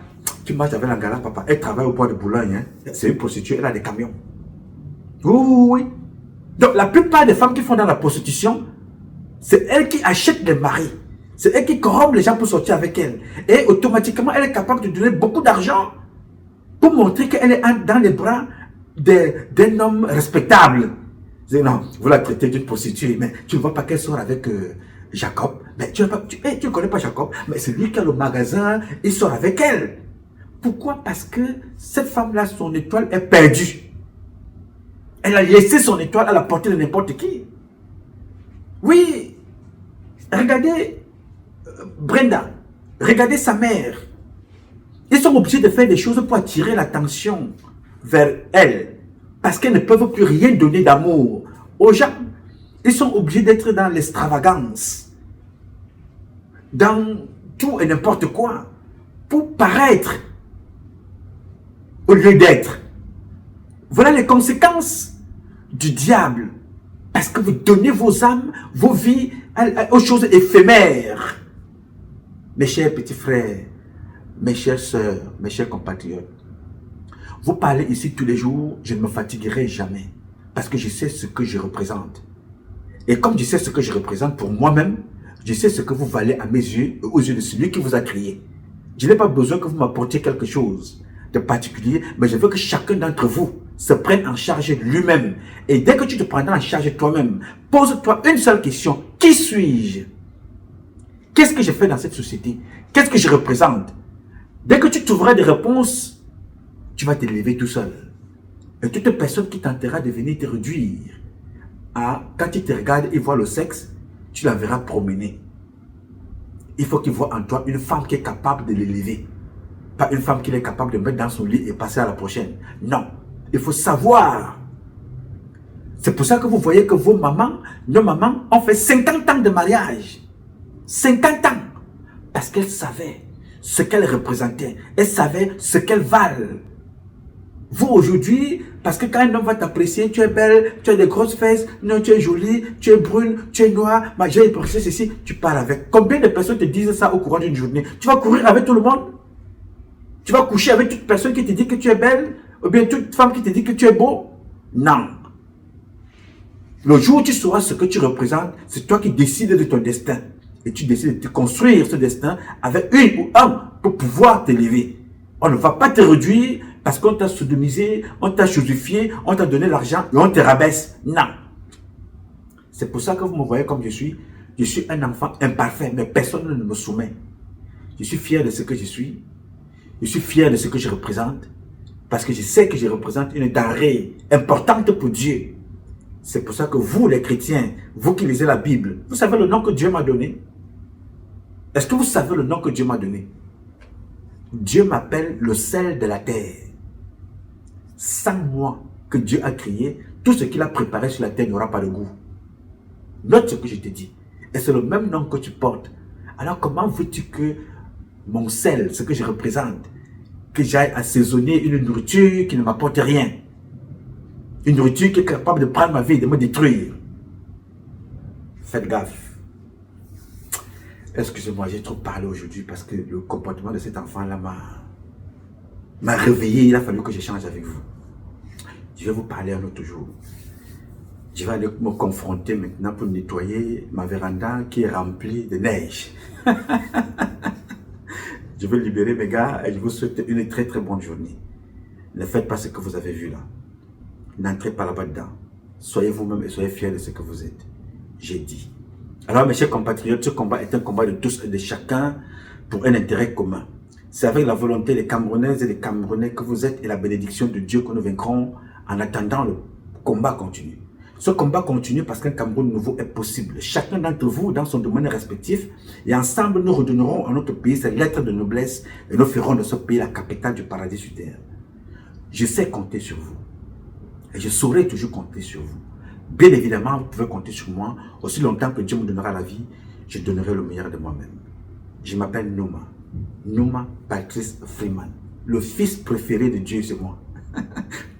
tu marches avec la gala, papa. Elle travaille au port de Boulogne. Hein. C'est une prostituée, elle a des camions. Oui. Donc la plupart des femmes qui font dans la prostitution, c'est elles qui achètent des maris. C'est elle qui corrompt les gens pour sortir avec elle. Et automatiquement, elle est capable de donner beaucoup d'argent pour montrer qu'elle est dans les bras d'un homme respectable. Non, vous la traitez d'une prostituée, mais tu ne vois pas qu'elle sort avec Jacob. Mais tu ne connais pas Jacob, mais c'est lui qui a le magasin, il sort avec elle. Pourquoi? Parce que cette femme-là, son étoile est perdue. Elle a laissé son étoile à la portée de n'importe qui. Oui, regardez Brenda, regardez sa mère. Ils sont obligés de faire des choses pour attirer l'attention vers elle. Parce qu'elles ne peuvent plus rien donner d'amour aux gens. Ils sont obligés d'être dans l'extravagance. Dans tout et n'importe quoi. Pour paraître au lieu d'être. Voilà les conséquences du diable. Parce que vous donnez vos âmes, vos vies aux choses éphémères. Mes chers petits frères, mes chères sœurs, mes chers compatriotes, vous parlez ici tous les jours, je ne me fatiguerai jamais. Parce que je sais ce que je représente. Et comme je sais ce que je représente pour moi-même, je sais ce que vous valez à mes yeux et aux yeux de celui qui vous a créé. Je n'ai pas besoin que vous m'apportiez quelque chose de particulier, mais je veux que chacun d'entre vous se prenne en charge lui-même. Et dès que tu te prendras en charge toi-même, pose-toi une seule question. Qui suis-je? Qu'est-ce que je fais dans cette société? Qu'est-ce que je représente? Dès que tu trouveras des réponses, tu vas t'élever tout seul. Et toute personne qui tentera de venir te réduire, quand il te regarde et voit le sexe, tu la verras promener. Il faut qu'il voit en toi une femme qui est capable de l'élever. Pas une femme qui est capable de mettre dans son lit et passer à la prochaine. Non. Il faut savoir. C'est pour ça que vous voyez que nos mamans ont fait 50 ans de mariage. 50 ans. Parce qu'elles savaient ce qu'elles représentaient. Elles savaient ce qu'elles valent. Vous aujourd'hui, parce que quand un homme va t'apprécier, tu es belle, tu as des grosses fesses, non, tu es jolie, tu es brune, tu es noire, j'ai apprécié ceci, tu parles avec. Combien de personnes te disent ça au courant d'une journée? Tu vas courir avec tout le monde? Tu vas coucher avec toute personne qui te dit que tu es belle? Ou bien toute femme qui te dit que tu es beau? Non. Le jour où tu sauras ce que tu représentes, c'est toi qui décides de ton destin. Et tu décides de te construire ce destin avec une ou un pour pouvoir t'élever. On ne va pas te réduire parce qu'on t'a sodomisé, on t'a chosifié, on t'a donné l'argent et on te rabaisse. Non. C'est pour ça que vous me voyez comme je suis. Je suis un enfant imparfait, mais personne ne me soumet. Je suis fier de ce que je suis. Je suis fier de ce que je représente. Parce que je sais que je représente une denrée importante pour Dieu. C'est pour ça que vous, les chrétiens, vous qui lisez la Bible, vous savez le nom que Dieu m'a donné? Est-ce que vous savez le nom que Dieu m'a donné? Dieu m'appelle le sel de la terre. Sans moi que Dieu a créé, tout ce qu'il a préparé sur la terre n'aura pas de goût. Note ce que je te dis. Et c'est le même nom que tu portes. Alors comment veux-tu que mon sel, ce que je représente, que j'aille assaisonner une nourriture qui ne m'apporte rien? Une nourriture qui est capable de prendre ma vie et de me détruire. Faites gaffe. Excusez-moi, j'ai trop parlé aujourd'hui parce que le comportement de cet enfant-là m'a réveillé. Il a fallu que j'échange avec vous. Je vais vous parler un autre jour. Je vais aller me confronter maintenant pour nettoyer ma véranda qui est remplie de neige. Je vais libérer mes gars et je vous souhaite une très très bonne journée. Ne faites pas ce que vous avez vu là. N'entrez pas là-bas dedans. Soyez vous-même et soyez fiers de ce que vous êtes. J'ai dit. Alors mes chers compatriotes, ce combat est un combat de tous et de chacun pour un intérêt commun. C'est avec la volonté des Camerounaises et des Camerounais que vous êtes et la bénédiction de Dieu que nous vaincrons en attendant le combat continue. Ce combat continue parce qu'un Cameroun nouveau est possible. Chacun d'entre vous dans son domaine respectif et ensemble nous redonnerons à notre pays ses lettres de noblesse et nous ferons de ce pays la capitale du paradis sur terre. Je sais compter sur vous et je saurai toujours compter sur vous. Bien évidemment, vous pouvez compter sur moi. Aussi longtemps que Dieu me donnera la vie, je donnerai le meilleur de moi-même. Je m'appelle Nouma. Nouma Patrice Freeman. Le fils préféré de Dieu, c'est moi.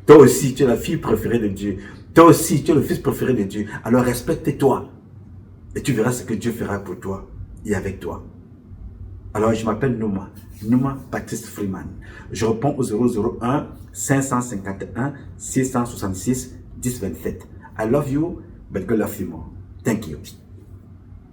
Toi aussi, tu es la fille préférée de Dieu. Toi aussi, tu es le fils préféré de Dieu. Alors respecte-toi. Et tu verras ce que Dieu fera pour toi et avec toi. Alors, je m'appelle Nouma. Nouma Patrice Freeman. Je réponds au 001 551 666 1027. I love you, but God loves you more. Thank you.